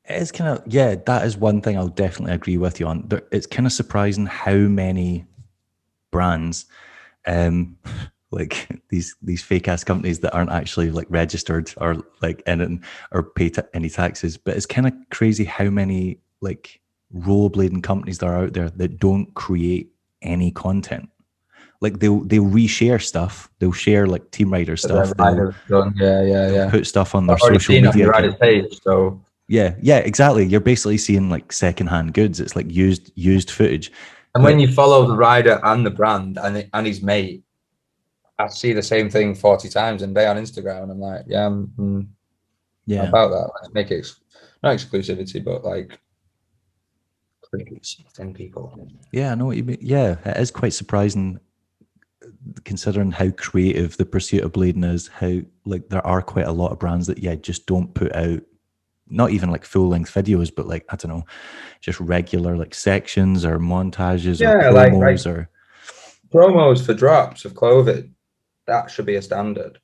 It's kind of, that is one thing I'll definitely agree with you on. It's kind of surprising how many brands, like these fake ass companies that aren't actually like registered or like or pay any taxes, but it's kind of crazy how many like rollerblading companies that are out there that don't create any content. Like they'll reshare stuff. They'll share like team rider stuff. They'll put stuff on their social media page. So exactly. You're basically seeing like secondhand goods. It's like used footage. And when you follow the rider and the brand and his mate, I see the same thing 40 times a day on Instagram, and I'm like, about that. Let's make it not exclusivity, but like 10 people. Yeah, I know what you mean. Yeah, it is quite surprising considering how creative the pursuit of blading is. How like there are quite a lot of brands that just don't put out not even like full length videos, but like I don't know, just regular like sections or montages or promos or promos for drops of clothing. That should be a standard,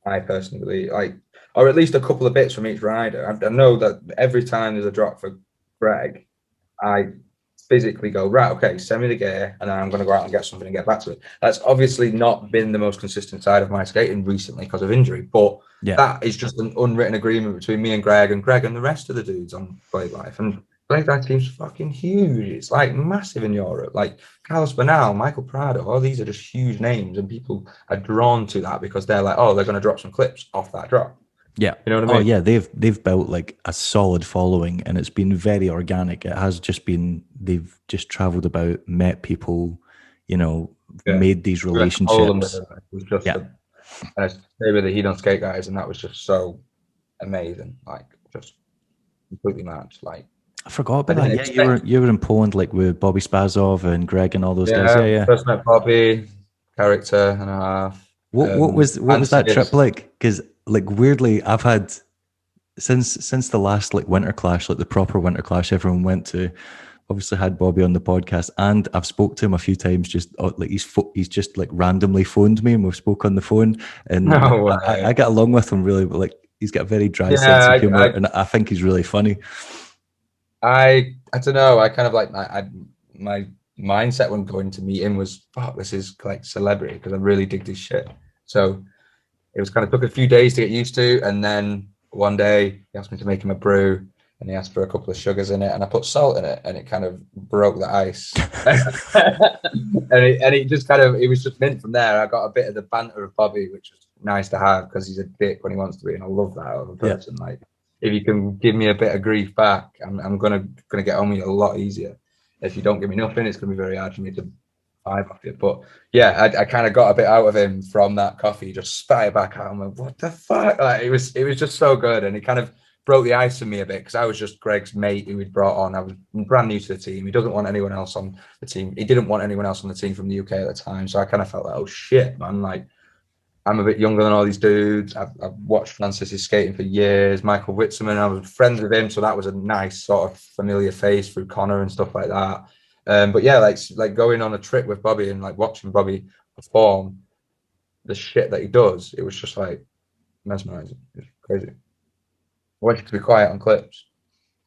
I personally believe. Like, or at least a couple of bits from each rider. I know that every time there's a drop for Greg, I physically go, right, okay, send me the gear, and then I'm going to go out and get something and get back to it. That's obviously not been the most consistent side of my skating recently because of injury, but that is just an unwritten agreement between me and Greg and the rest of the dudes on Blade Life. And Blade Life team's fucking huge. It's like massive in Europe. Like Carlos Bernal, Michael Prado, all these are just huge names, and people are drawn to that because they're like, oh, they're going to drop some clips off that drop. Yeah. You know what I mean? Oh yeah, they've built like a solid following, and it's been very organic. It has just been, they've just traveled about, met people, made these relationships. And I stayed with the Heat on Skate guys, and that was just so amazing. Like just completely mad. Like I forgot about that. Yeah, you were in Poland like with Bobi Spassov and Greg and all those guys. Yeah. First met Bobby, character and a half. What was that trip like? Because like weirdly, I've had since the last like winter clash, like the proper winter clash everyone went to. Obviously had Bobby on the podcast, and I've spoke to him a few times. Just like he's just like randomly phoned me, and we've spoke on the phone. And I get along with him really, but like he's got a very dry sense of humor, and I think he's really funny. I don't know. I kind of like my mindset when going to meet him was, fuck, this is like celebrity, because I really dig this shit. So it was kind of took a few days to get used to, and then one day he asked me to make him a brew, and he asked for a couple of sugars in it, and I put salt in it, and it kind of broke the ice. and it just kind of, it was just mint from there. I got a bit of the banter of Bobi, which was nice to have, because he's a dick when he wants to be, and I love that out of a person. Yeah. Like, if you can give me a bit of grief back, I'm gonna get on with it a lot easier. If you don't give me nothing, it's gonna be very hard for me to vibe off it. But yeah, I kind of got a bit out of him from that coffee. Just spat it back out. I'm like, what the fuck? Like, it was just so good, and it kind of broke the ice for me a bit, because I was just Greg's mate who he'd brought on. I was brand new to the team. He doesn't want anyone else on the team. He didn't want anyone else on the team from the UK at the time. So I kind of felt like, oh shit, man, like, I'm a bit younger than all these dudes. I've watched Francis skating for years. Michael Witzeman, I was friends with him, so that was a nice sort of familiar face through Connor and stuff like that. But yeah, like going on a trip with Bobi and like watching Bobi perform the shit that he does, it was just like mesmerizing. It was crazy. I wanted to be quiet on clips,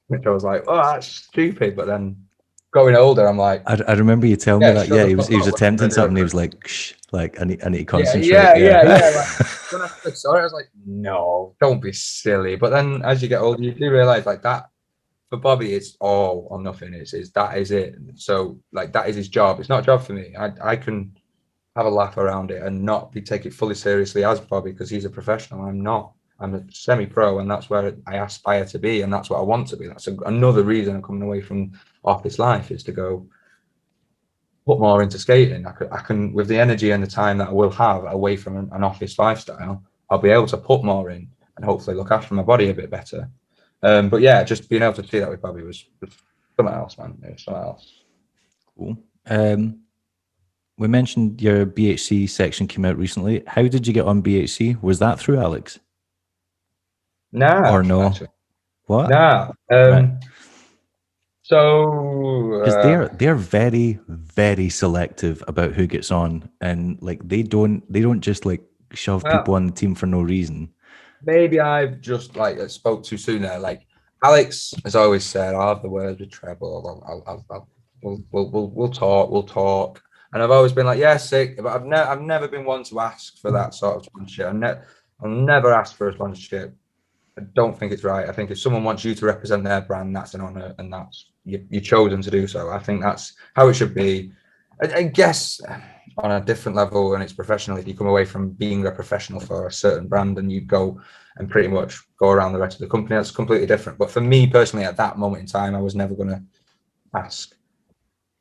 which I was like, oh, that's stupid. But then going older, I'm like, I remember you telling me that. Yeah, he was attempting something. He was like, shh, like I need to concentrate. Yeah. Like, sorry, I was like, no, don't be silly. But then as you get older, you do realize like that for Bobi, it's all or nothing. It's that is it. So like that is his job. It's not a job for me. I can have a laugh around it and not take it fully seriously as Bobi, because he's a professional. I'm not. I'm a semi-pro, and that's where I aspire to be, and that's what I want to be. That's another reason I'm coming away from office life, is to go put more into skating. I can, with the energy and the time that I will have away from an office lifestyle, I'll be able to put more in and hopefully look after my body a bit better. But yeah, just being able to see that with Bobi was something else, man. It was something else. Cool. We mentioned your BHC section came out recently. How did you get on BHC? Was that through Alex? Nah. Or no? Actually. What? Nah. Right. So because they're very, very selective about who gets on, and like they don't just like shove people on the team for no reason. Maybe I've just like spoke too soon there. Like Alex has always said, I'll have the words with treble. We'll talk. And I've always been like, yeah, sick. But I've never been one to ask for that sort of sponsorship. I'll never ask for a sponsorship. I don't think it's right. I think if someone wants you to represent their brand, that's an honor, and that's you're chosen to do so. I think that's how it should be. I guess on a different level, and it's professional. If you come away from being a professional for a certain brand and you go and pretty much go around the rest of the company, that's completely different. But for me personally, at that moment in time, I was never going to ask.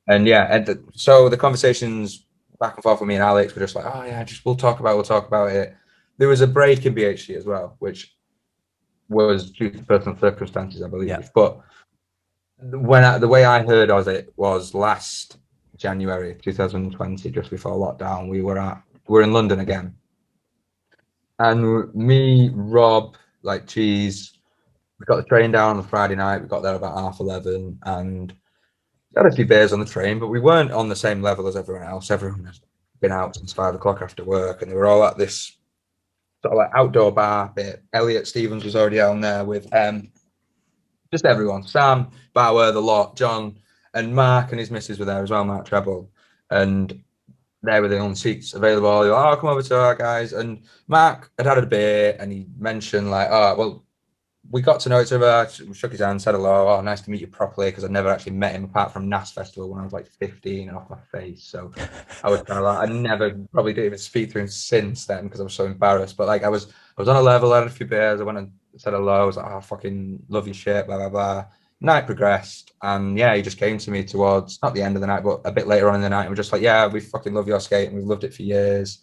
And yeah, so the conversations back and forth with me and Alex were just like, oh yeah, we'll talk about it. There was a break in BHC as well, which was due to personal circumstances, I believe. Yeah. But the way I heard of it was last January 2020, just before lockdown. We're in London again, and me, Rob, like Cheese, we got the train down on Friday night. We got there about 11:30, and had a few beers on the train, but we weren't on the same level as everyone else. Everyone has been out since 5 o'clock after work, and they were all at this sort of like outdoor bar bit. Elliot Stevens was already on there with just everyone. Sam, Bauer, the lot, John, and Mark and his missus were there as well, Mark Treble. And they were the only seats available. They were like, oh, come over to our guys. And Mark had a beer, and he mentioned like, oh, well, we got to know each other. We shook his hand, said hello. Oh, nice to meet you properly, because I'd never actually met him apart from NAS Festival when I was like 15 and off my face. So I was kind of like, I never probably didn't even speak to him since then because I was so embarrassed. But like I was on a level, I had a few beers. I went and said hello. I was like, oh, fucking love your shit, blah, blah, blah. Night progressed. And yeah, he just came to me towards, not the end of the night, but a bit later on in the night. And we're just like, yeah, we fucking love your skate and we've loved it for years.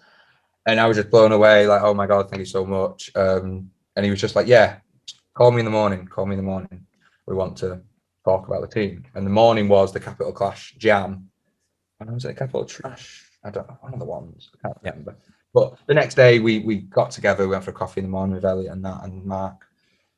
And I was just blown away, like, oh my God, thank you so much. And he was just like, yeah, call me in the morning. We want to talk about the team. And the morning was the Capital Clash Jam. And was it Capital Trash? I don't know, one of the ones. I can't remember. But the next day we got together, we went for a coffee in the morning with Elliot and that, and Mark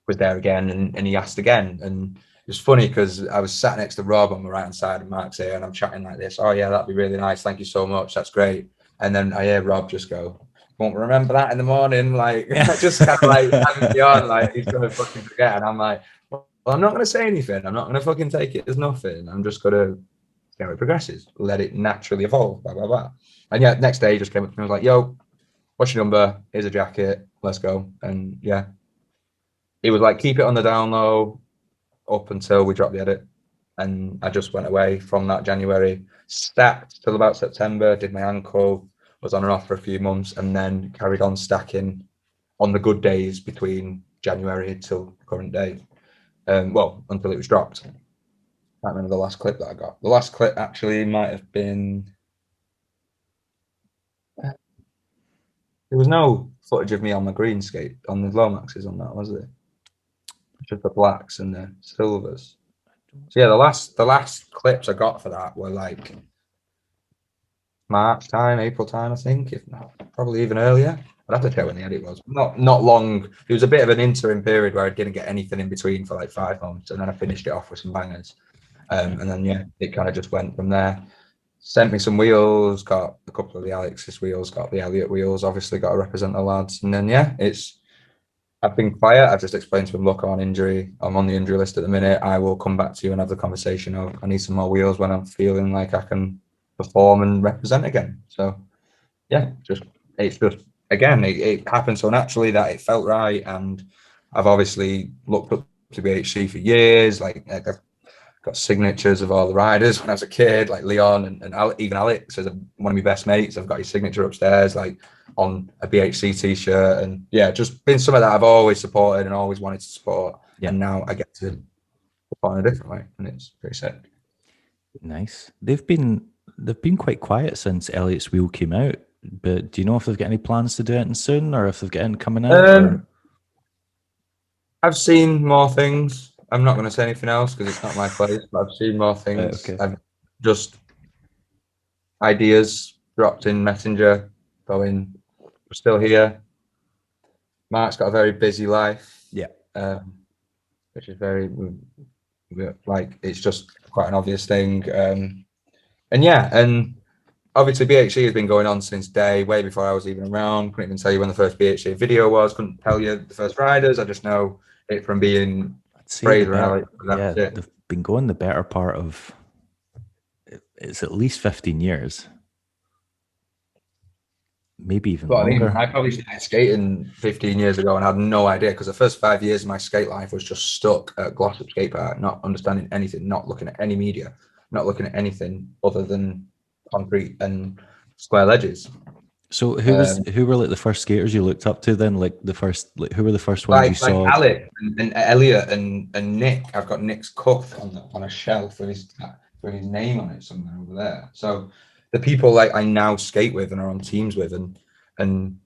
was there again, and he asked again. And it was funny because I was sat next to Rob on the right hand side, and Mark's here, and I'm chatting like this. Oh yeah, that'd be really nice. Thank you so much. That's great. And then I hear Rob just go, won't remember that in the morning, like just kind of like having me on, like he's gonna fucking forget. And I'm like, well, I'm not gonna say anything. I'm not gonna fucking take it as nothing. I'm just gonna see how it progresses. Let it naturally evolve, blah, blah, blah. And yeah, next day he just came up to me and was like, yo, what's your number? Here's a jacket. Let's go. And yeah, he was like, keep it on the down low up until we drop the edit. And I just went away from that January, stacked till about September, did my ankle, was on and off for a few months, and then carried on stacking on the good days between January till current day. Well, until it was dropped. I can't remember the last clip that I got. The last clip actually might have been... There was no footage of me on the green skate, on the low maxes on that, was there? Just the blacks and the silvers. So yeah, the last clips I got for that were like March time, April time, I think, if not, probably even earlier. I'd have to check when the edit was. Not long. It was a bit of an interim period where I didn't get anything in between for like 5 months, and then I finished it off with some bangers. And then yeah, it kind of just went from there. Sent me some wheels, got a couple of the Alex's wheels, got the Elliot wheels, obviously got to represent the lads. And then yeah, I've been quiet. I've just explained to him, look, I'm on injury. I'm on the injury list at the minute. I will come back to you and have the conversation of I need some more wheels when I'm feeling like I can perform and represent again. So yeah, it's just again, it happened so naturally that it felt right. And I've obviously looked up to BHC for years. Like I've got signatures of all the riders when I was a kid, like Leon and even Alex as one of my best mates. I've got his signature upstairs, like on a BHC t-shirt. And yeah, just been something that I've always supported and always wanted to support. Yeah. And now I get to support in a different way, and it's pretty sick. Nice. They've been quite quiet since Elliot's wheel came out, but do you know if they've got any plans to do it soon, or if they've got anything coming out? I've seen more things. I'm not going to say anything else because it's not my place, but I've seen more things. Okay. I've just ideas dropped in Messenger going, we're still here. Mark's got a very busy life. Yeah. Which is very, like, it's just quite an obvious thing. And yeah, and obviously BHC has been going on since way before I was even around. Couldn't even tell you when the first BHC video was. Couldn't tell you the first riders. I just know it from being Fraser and Alex. Yeah, they've been going the better part of, it's at least 15 years. Maybe even longer. I mean, I probably started skating 15 years ago and had no idea, because the first 5 years of my skate life was just stuck at Glossop Skatepark, not understanding anything, not looking at any media, not looking at anything other than concrete and square ledges. So who were like the first skaters you looked up to then? Like who were the first ones you saw? Like Alex and Elliot and Nick. I've got Nick's cuff on a shelf with his name on it somewhere over there. So the people like I now skate with and are on teams with and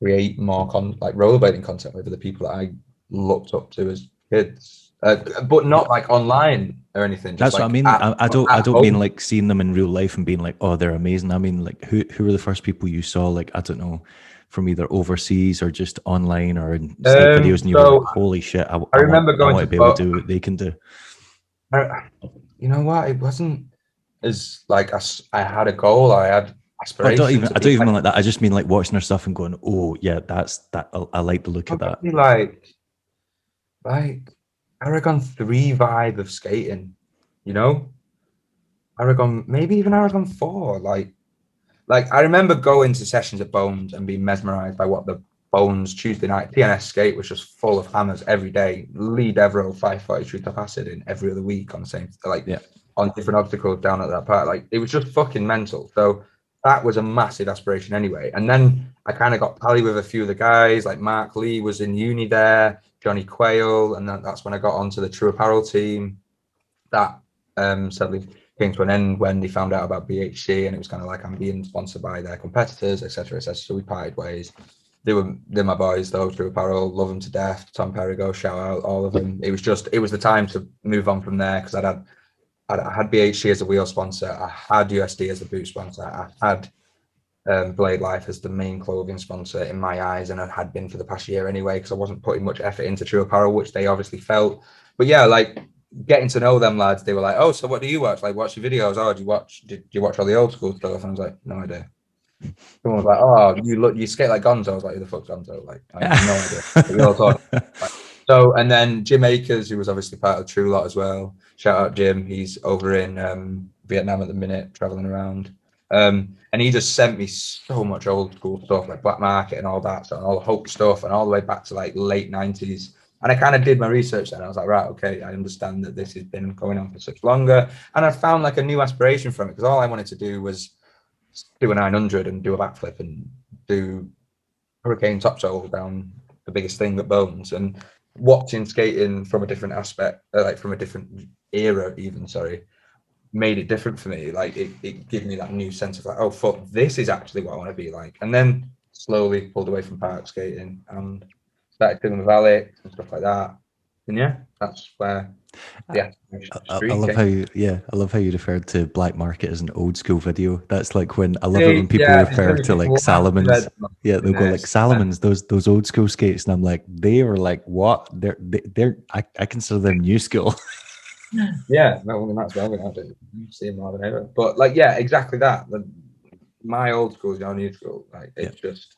create more rollerblading content with are the people that I looked up to as kids, but not like online or anything. That's what I mean. I don't mean like seeing them in real life and being like, oh, they're amazing. I mean, like who were the first people you saw? Like, I don't know, from either overseas or just online or in skate videos, and you were like, holy shit! I remember going to be able to do what they can do. You know what? It wasn't as like I had a goal. I had aspirations. I don't even mean like that. I just mean like watching their stuff and going, oh yeah, that's that. I like the look of that. Like Aragon 3 vibe of skating, you know? Aragon, maybe even Aragon 4. Like I remember going to sessions at Bones and being mesmerized by what the Bones Tuesday night TNS skate was just full of hammers every day. Lee Devereaux 540 true top acid in every other week on the same, on different obstacles down at that part. Like it was just fucking mental. So that was a massive aspiration anyway. And then I kind of got pally with a few of the guys, like Mark Lee was in uni there, Johnny Quayle, and that's when I got onto the True Apparel team. That sadly came to an end when they found out about BHC, and it was kind of like I'm being sponsored by their competitors, etc., etc. So we parted ways. They're my boys though, True Apparel, love them to death. Tom Perigo, shout out all of them. It was the time to move on from there, because I had BHC as a wheel sponsor, I had USD as a boot sponsor, I had Blade Life as the main clothing sponsor in my eyes, and I had been for the past year anyway, because I wasn't putting much effort into True Apparel, which they obviously felt. But yeah, like getting to know them lads, they were like, oh, so what do you watch? Like, what's your videos? Oh, did you watch all the old school stuff? And I was like, no idea. Someone was like, oh, you skate like Gonzo. I was like, who the fuck's Gonzo? Like, I have no idea. We all talking. So, and then Jim Akers, who was obviously part of True Lot as well. Shout out Jim. He's over in Vietnam at the minute, traveling around. And he just sent me so much old school stuff like Black Market and all that, so all the Hope stuff, and all the way back to like late 90s. And I kind of did my research then. I was like, right, okay, I understand that this has been going on for such longer. And I found like a new aspiration from it, because all I wanted to do was do a 900 and do a backflip and do hurricane topsoil down the biggest thing that bones. And watching skating from a different aspect, like from a different era even, made it different for me. Like it gave me that new sense of like, oh fuck, this is actually what I want to be like. And then slowly pulled away from park skating and started doing with Alex and stuff like that. And yeah, that's where the I love how I love how you referred to Black Market as an old school video. That's like when I love it when people refer to like Salomons. Yeah, they'll go like Salomons, those old school skates, and I'm like, they were like what? I consider them new school. Yeah, no, that's what I'm gonna do. See more than ever. But like, yeah, exactly that. My old school is your new school. Like it's just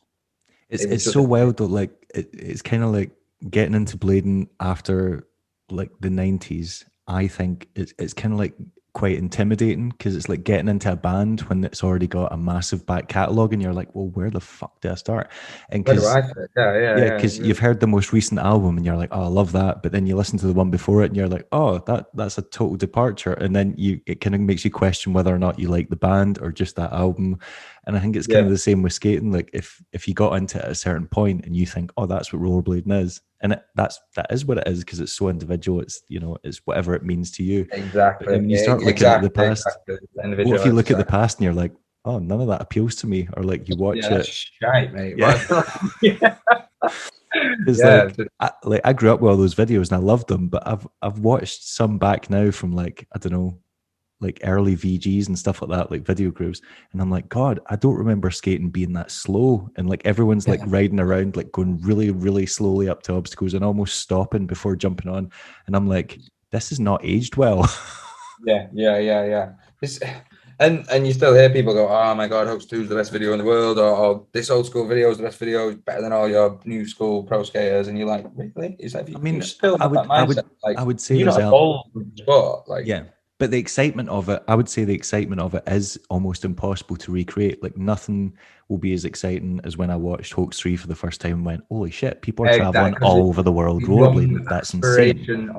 it's so wild though. Like it's kind of like getting into blading after like the 90s. I think it's kind of like quite intimidating, because it's like getting into a band when it's already got a massive back catalogue and you're like, well, where the fuck do I start? And because you've heard the most recent album and you're like, oh, I love that, but then you listen to the one before it and you're like, oh, that's a total departure. And then it kind of makes you question whether or not you like the band or just that album. And I think it's kind of the same with skating. Like if you got into it at a certain point and you think, oh, that's what rollerblading is, and that is what it is, because it's so individual. It's, you know, it's whatever it means to you. Exactly. But then you start looking at the past. What if you look at the past and you're like, oh, none of that appeals to me, or like you watch it. Shite, mate. I grew up with all those videos and I loved them, but I've watched some back now from like, I don't know, like early VGs and stuff like that, like video groups, and I'm like, God, I don't remember skating being that slow, and like everyone's like riding around, like going really, really slowly up to obstacles and almost stopping before jumping on, and I'm like, this is not aged well. Yeah. And you still hear people go, oh my God, Hoax 2 is the best video in the world, or this old school video is the best video, better than all your new school pro skaters, and you're like, really? Is that, I mean, still have that mindset. I would say you're not old sport, like But the excitement of it, I would say the excitement of it is almost impossible to recreate. Like nothing will be as exciting as when I watched Hoax 3 for the first time and went, holy shit, people are traveling all over the world rollerblading. That's insane.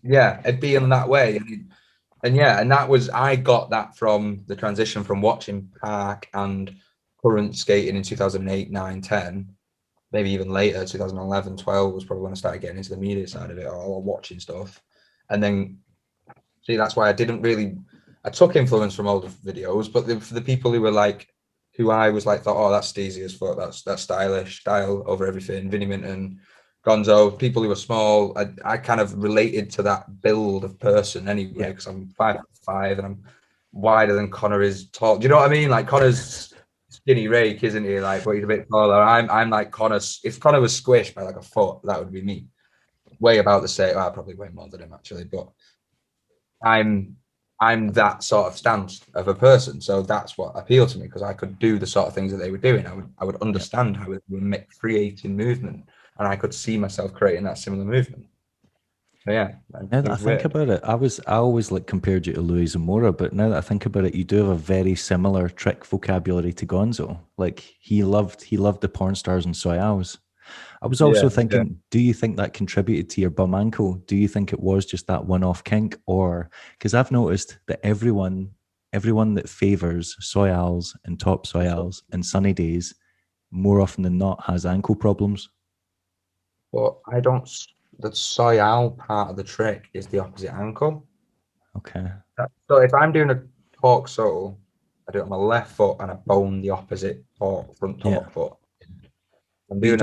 It'd be in that way. And that was, I got that from the transition from watching park and current skating in 2008, 9, 10, maybe even later, 2011, 12 was probably when I started getting into the media side of it, or watching stuff. And then, see, that's why I took influence from older videos, but for the people who were like, who I was like, thought, oh, that's steezy as fuck, that's stylish, style over everything, Vinnie Minton, Gonzo, people who were small, I kind of related to that build of person anyway, because I'm 5'5" and I'm wider than Connor is tall. Do you know what I mean? Like Connor's skinny rake, isn't he? Like, but he's a bit taller. I'm like Connor. If Connor was squished by like a foot, that would be me. Way about the same. Well, probably way more than him actually, but I'm that sort of stance of a person, so that's what appealed to me, because I could do the sort of things that they were doing. I would understand how they were creating movement, and I could see myself creating that similar movement. So yeah. Now that I think about it, I always like compared you to Louis Zamora, but now that I think about it, you do have a very similar trick vocabulary to Gonzo. Like he loved the porn stars and soyals. I was also thinking, do you think that contributed to your bum ankle? Do you think it was just that one-off kink? Or, because I've noticed that everyone that favors soyals and top soyals and sunny days, more often than not, has ankle problems. But the soyal part of the trick is the opposite ankle. Okay. So if I'm doing a torque sole, I do it on my left foot and I bone the opposite front torque foot. You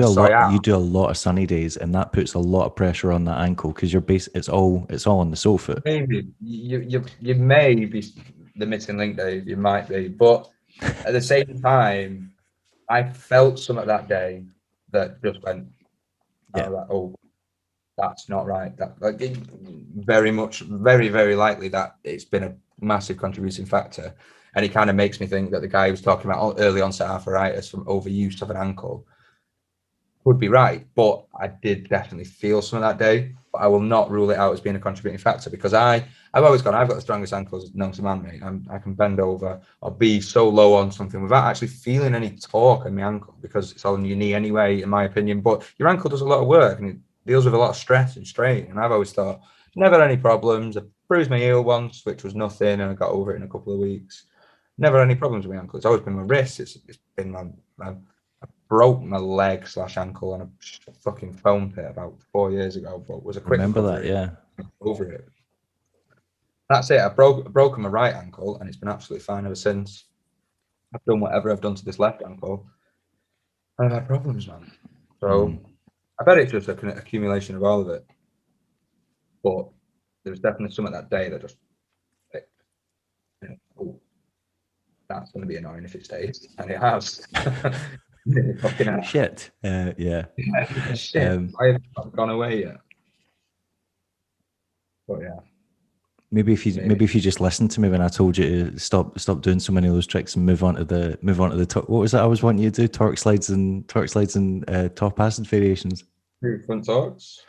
do a lot of sunny days, and that puts a lot of pressure on that ankle, because it's all on the sole foot. Maybe you may be the missing link, Dave. You might be, but at the same time, I felt something that day that just went, like, oh, that's not right. That like very likely that it's been a massive contributing factor, and it kind of makes me think that the guy who was talking about early onset arthritis from overuse of an ankle would be right, but I did definitely feel some of that day. But I will not rule it out as being a contributing factor because I've got the strongest ankles known to man, mate. I can bend over or be so low on something without actually feeling any torque in my ankle because it's on your knee anyway, in my opinion. But your ankle does a lot of work and it deals with a lot of stress and strain. And I've always thought, never had any problems. I bruised my heel once, which was nothing, and I got over it in a couple of weeks. Never had any problems with my ankle. It's always been my wrist. It's been my broke my leg / ankle on a fucking foam pit about 4 years ago, but was a quick Remember recovery. that, yeah. Over it. That's it. I've broken my right ankle, and it's been absolutely fine ever since. I've done whatever I've done to this left ankle. I've had problems, man. So I bet it's just an accumulation of all of it. But there was definitely some of that day that just, like, oh, that's going to be annoying if it stays, and it has. Shit. Yeah. Shit. I haven't gone away yet. But yeah. Maybe if you just listened to me when I told you to stop doing so many of those tricks and move on to the top. What was that I was wanting you to do? Torque slides and top acid variations. Front torques.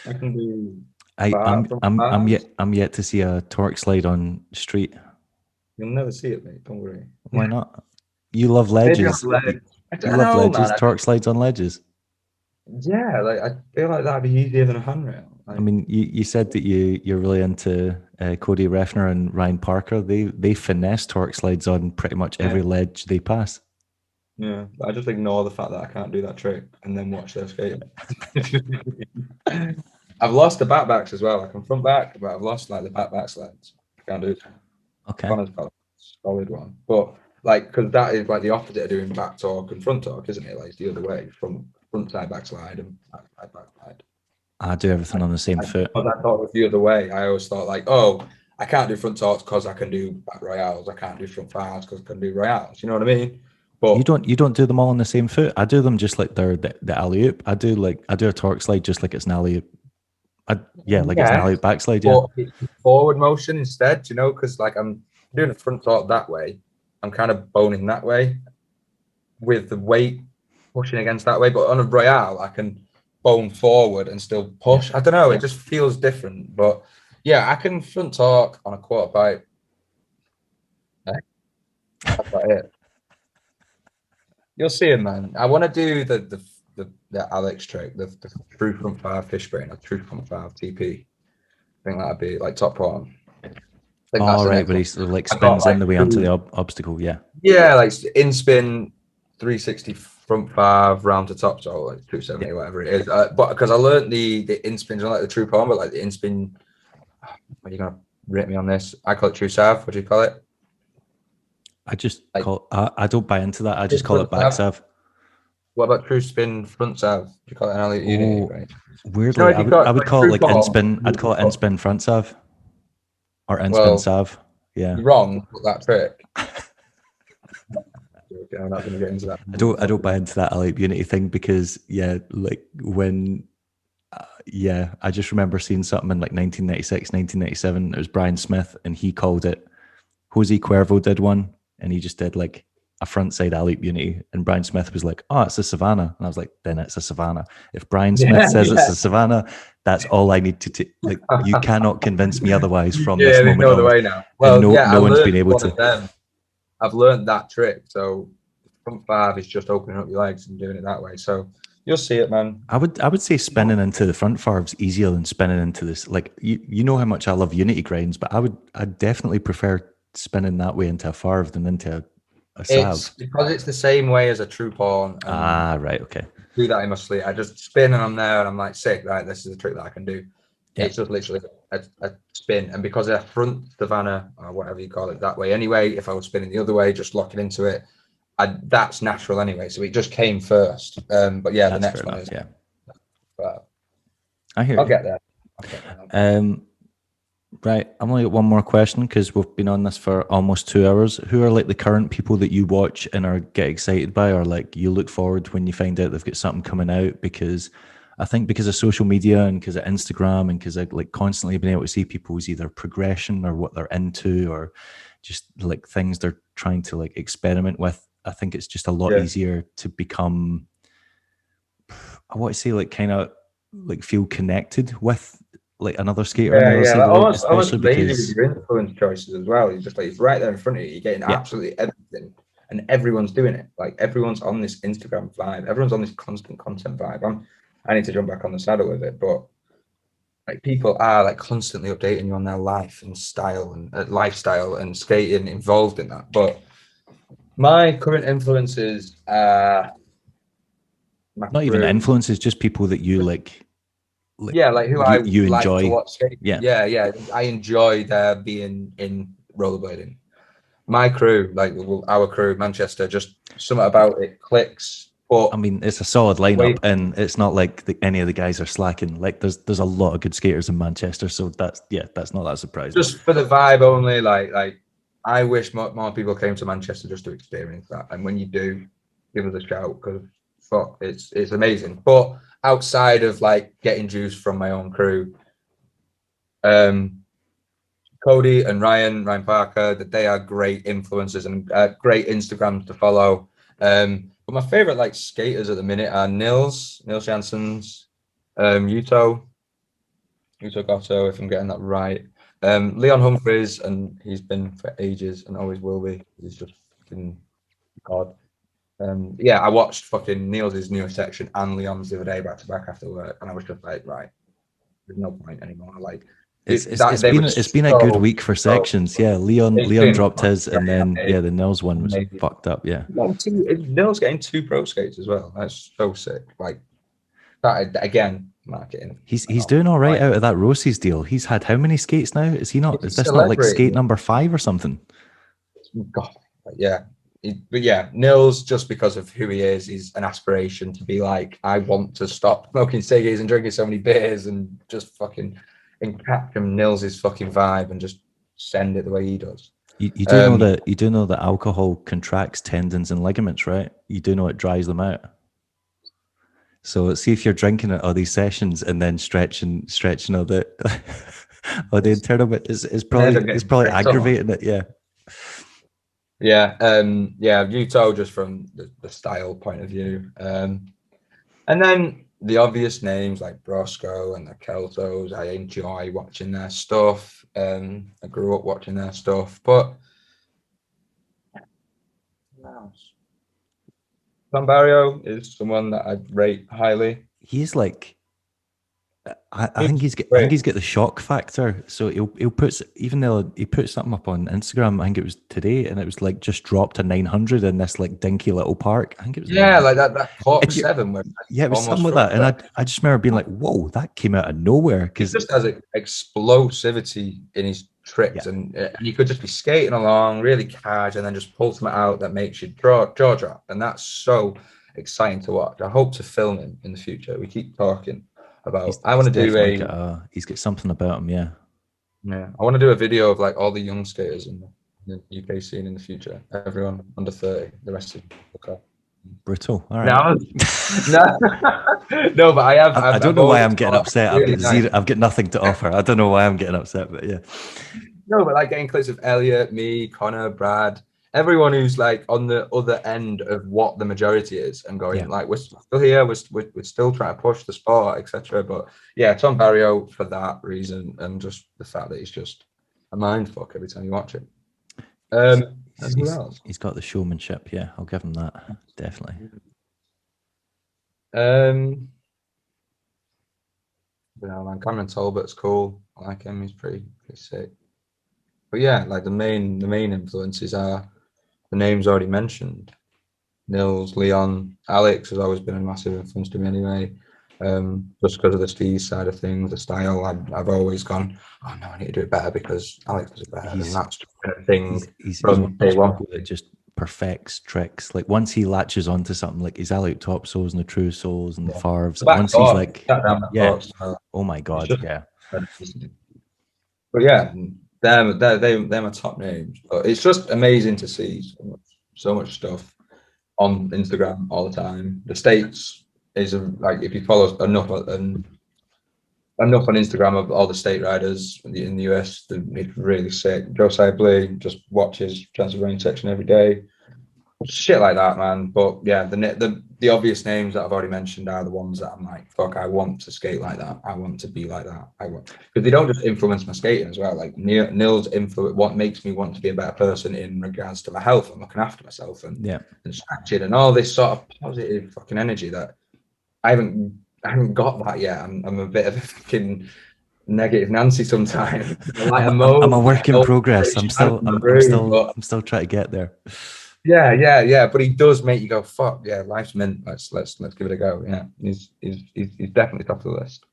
I can do. I'm yet to see a torque slide on street. You'll never see it, mate. Don't worry. Why not? You love ledges. You love ledges. Man. Torque slides on ledges. Yeah, like I feel like that'd be easier than a handrail. I mean, you said that you're really into Cody Refner and Ryan Parker. They finesse torque slides on pretty much every ledge they pass. Yeah, but I just ignore the fact that I can't do that trick and then watch their skating. I've lost the backbacks as well. I can front back, but I've lost like the back slides. I can't do it. Okay. Connor's got a solid one, but like because that is like the opposite of doing back torque and front torque, isn't it? Like it's the other way from front side back slide and back slide. I do everything on the same foot. I thought it was the other way. I always thought like, oh, I can't do front torques because I can do back royales. I can't do front fives because I can do royales. You know what I mean? But you don't do them all on the same foot. I do them just like they're the alley oop. I do a torque slide just like it's an alley oop. It's an alley oop backslide. Yeah, it's forward motion instead. You know, because like I'm doing a front torque that way, I'm kind of boning that way with the weight pushing against that way. But on a royale, I can bone forward and still push. I don't know. It just feels different. But yeah, I can front torque on a quarter pipe. That's about it. You'll see it, man. I want to do the Alex trick, the true front five fish brain, or true front five TP. I think that'd be like top one. Oh, right, but he sort of like spins in the way onto the obstacle. Yeah. Yeah, like in spin 360 front five round to top, so like 270 whatever it is. But because I learned the in spins, not like the true palm, but like the in spin. Are you gonna rate me on this? I call it true sav. What do you call it? I just call. I don't buy into that. I just call it back sav. What about true spin front sav? Do you call it an alley unity? Right. Weirdly, I would call it like in spin. I'd call it in spin front sav. Or in spin sav. Yeah. You're wrong with that trick. I'm not going to get into that. I don't buy into that alley unity thing because like when I just remember seeing something in like 1996, 1997. It was Brian Smith and he called it. Jose Cuervo did one and he just did like a front side alley unity, and Brian Smith was like, "Oh, it's a Savannah," and I was like, "Then it's a Savannah." If Brian Smith says it's a Savannah, that's all I need to like. You cannot convince me otherwise from this moment no other way now. Well, no one's been able to. I've learned that trick. So front five is just opening up your legs and doing it that way. So you'll see it, man. I would say spinning into the front five's easier than spinning into this. Like you know how much I love unity grinds, but I'd definitely prefer spinning that way into a farv than into a sav. It's because it's the same way as a true pawn. Right, okay. Do that in my sleep. I just spin and I'm there and I'm like, sick, right? This is a trick that I can do. Yeah. It's just literally a spin. And because I front Savannah or whatever you call it that way anyway, if I was spinning the other way, just locking into it, that's natural anyway. So it just came first. But yeah, that's the next one is. Yeah. But I hear I'll get there. Right, I'm only got one more question because we've been on this for almost 2 hours. Who are like the current people that you watch and are get excited by, or like you look forward when you find out they've got something coming out? Because I think because of social media and because of Instagram and because of like constantly being able to see people's either progression or what they're into or just like things they're trying to like experiment with, I think it's just a lot easier to become I want to say like kind of like feel connected with like another skater on the Yeah, other yeah. side Like of the road, almost especially lazy with because your influence choices as well. It's just like it's right there in front of you. You're getting yeah, absolutely everything, and everyone's doing it. Like everyone's on this Instagram vibe. Everyone's on this constant content vibe. I need to jump back on the saddle with it, but like people are like constantly updating you on their life and style and lifestyle and skating involved in that. But my current influences are my not even crew. influences, just people that you like Yeah, like who I you like to enjoy. watch skate. Yeah. Yeah, yeah. I enjoy their being in rollerblading. My crew, like our crew, Manchester, just something about it clicks. I But mean, it's a solid lineup, wait, and it's not like any of the guys are slacking. Like, there's a lot of good skaters in Manchester, so that's not that surprising. just for the vibe only, like I wish more people came to Manchester just to experience that. And when you do, give us a shout because fuck, it's amazing. But outside of like getting juice from my own crew, Cody and Ryan Parker, that they are great influencers and great Instagrams to follow. But my favorite like skaters at the minute are Nils Janssens, Yuto Gatto, if I'm getting that right. Leon Humphreys, and he's been for ages and always will be. He's just fucking god. Yeah, I watched fucking Niels' newest section and Leon's the other day back to back after work, and I was just like, right, there's no point anymore. Like It's been a good week for sections. Yeah, Leon dropped his, and then the Nils one was amazing. fucked up. Yeah, Nils getting 2 pro skates as well. That's so sick. Like that again, marketing. he's doing all right out of that Rossi's deal. He's had how many skates now? Is this not like skate number 5 or something? God, yeah. But yeah, Nils, just because of who he is, he's an aspiration to be like, I want to stop smoking ciggies and drinking so many beers and just fucking encapture Nils' fucking vibe and just send it the way he does. You do know that alcohol contracts tendons and ligaments, right? You do know it dries them out. So see if you're drinking at all these sessions and then stretching all the all the internal bit is probably aggravating it. Yeah. Yeah, Yuto just from the style point of view. And then the obvious names like Brosco and the Keltos, I enjoy watching their stuff. I grew up watching their stuff, but Tom Barrio is someone that I rate highly. He's like I think he's got the shock factor. So he'll put, even though he put something up on Instagram, I think it was today, and it was like just dropped to 900 in this like dinky little park. I think it was like that Cork 7 where it was something like that. And I just remember being like, whoa, that came out of nowhere, because he just has explosivity in his tricks, and you could just be skating along really casual and then just pull something out that makes you jaw drop, and that's so exciting to watch. I hope to film him in the future. We keep talking about I want to do he's got something about him. Yeah I want to do a video of like all the young skaters in the UK scene in the future, everyone under 30, the rest of okay. Brutal. All right. No, but I don't know why I'm getting upset. I've got nothing to offer. I don't know why I'm getting upset, but yeah. No, but like getting clips of Elliot, me, Connor, Brad, everyone who's like on the other end of what the majority is, and going like, we're still here, we're still trying to push the sport, etc. But yeah, Tom Barrio for that reason, and just the fact that he's just a mind fuck every time you watch it. He's got the showmanship. Yeah, I'll give him that, definitely. Cameron Talbot's cool. I like him. He's pretty sick. But yeah, like the main influences are the names already mentioned. Nils, Leon, Alex has always been a massive influence to me anyway. Just because of the Steve side of things, the style, I've always gone, oh no, I need to do it better because Alex does it better. And that's just been a thing from day one. That just perfects tricks. Like once he latches onto something, like his alley top soles and the true soles and the farves, once he's like, oh my god, yeah. But yeah, they're my top names. But it's just amazing to see so much stuff on Instagram all the time. The States is like, if you follow enough on Instagram of all the state riders in the US, it's really sick. Josiah Blee just watches Transylvania section every day. shit like that, man. But yeah, the obvious names that I've already mentioned are the ones that I'm like, fuck, I want to skate like that. I want to be like that. I want, because they don't just influence my skating as well. Like Neil's influence, what makes me want to be a better person in regards to my health and looking after myself and stretching and all this sort of positive fucking energy that I haven't got that yet. I'm a bit of a fucking negative Nancy sometimes. Like I'm a work in progress. I'm still trying to get there. Yeah. But he does make you go, fuck yeah, life's mint. Let's give it a go. Yeah, he's definitely top of the list.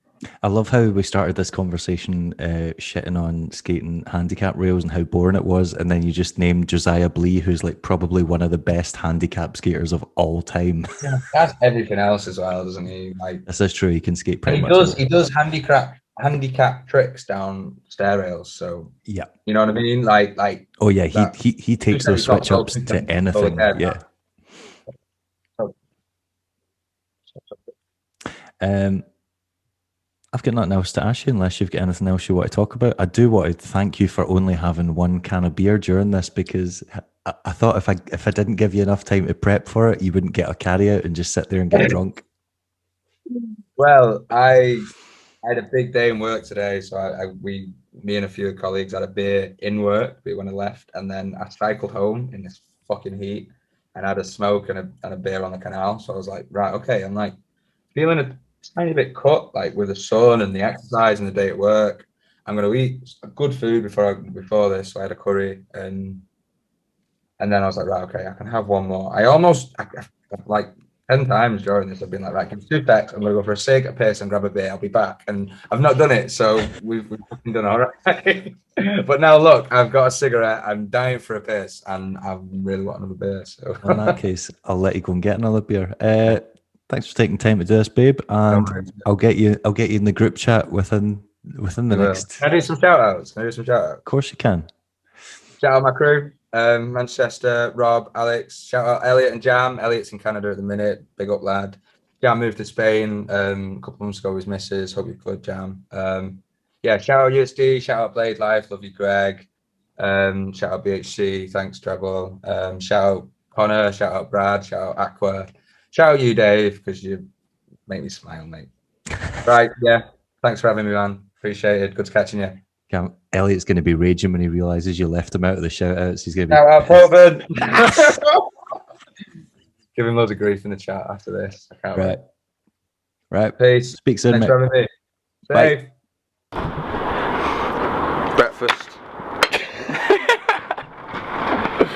I love how we started this conversation shitting on skating handicap rails and how boring it was, and then you just named Josiah Blee, who's like probably one of the best handicap skaters of all time. Yeah, that's everything else as well, doesn't he? Like this is true. He can skate pretty much. He does handicap tricks down stair rails. So yeah, you know what I mean. Like oh yeah, he takes those switch ups to anything. Yeah. I've got nothing else to ask you unless you've got anything else you want to talk about. I do want to thank you for only having one can of beer during this, because I thought if I didn't give you enough time to prep for it, you wouldn't get a carry out and just sit there and get drunk. Well, I had a big day in work today, so me and a few colleagues had a beer in work when I left, and then I cycled home in this fucking heat and had a smoke and a beer on the canal. So I was like, right, okay, I'm like feeling a tiny bit cut, like with the sun and the exercise and the day at work. I'm going to eat good food before this. So I had a curry and then I was like, right, okay, I can have one more. I like 10 times during this, I've been like, right, give me 2 seconds. I'm going to go for a cig, a piss and grab a beer. I'll be back. And I've not done it. So we've done all right. But now look, I've got a cigarette. I'm dying for a piss and I really want another beer. So in that case, I'll let you go and get another beer. Thanks for taking time to do this, babe. And I'll get you in the group chat within the next. Can I do some shout outs? Of course you can. Shout out my crew, Manchester, Rob, Alex. Shout out Elliot and Jam. Elliot's in Canada at the minute. Big up, lad. Jam moved to Spain a couple of months ago with his missus. Hope you're good, Jam. Yeah, shout out USD. Shout out Blade Life. Love you, Greg. Shout out BHC. Thanks, Treble. Shout out Connor. Shout out Brad. Shout out Aqua. Shout out you, Dave, because you make me smile, mate. Right, yeah. Thanks for having me, man. Appreciate it. Good catching you. Yeah, Elliot's going to be raging when he realizes you left him out of the shout outs. He's going to be. Shout out, Portman. Give him loads of grief in the chat after this. I can't wait. Right. Peace. Speak soon, Thanks mate. for having me. Bye. Breakfast.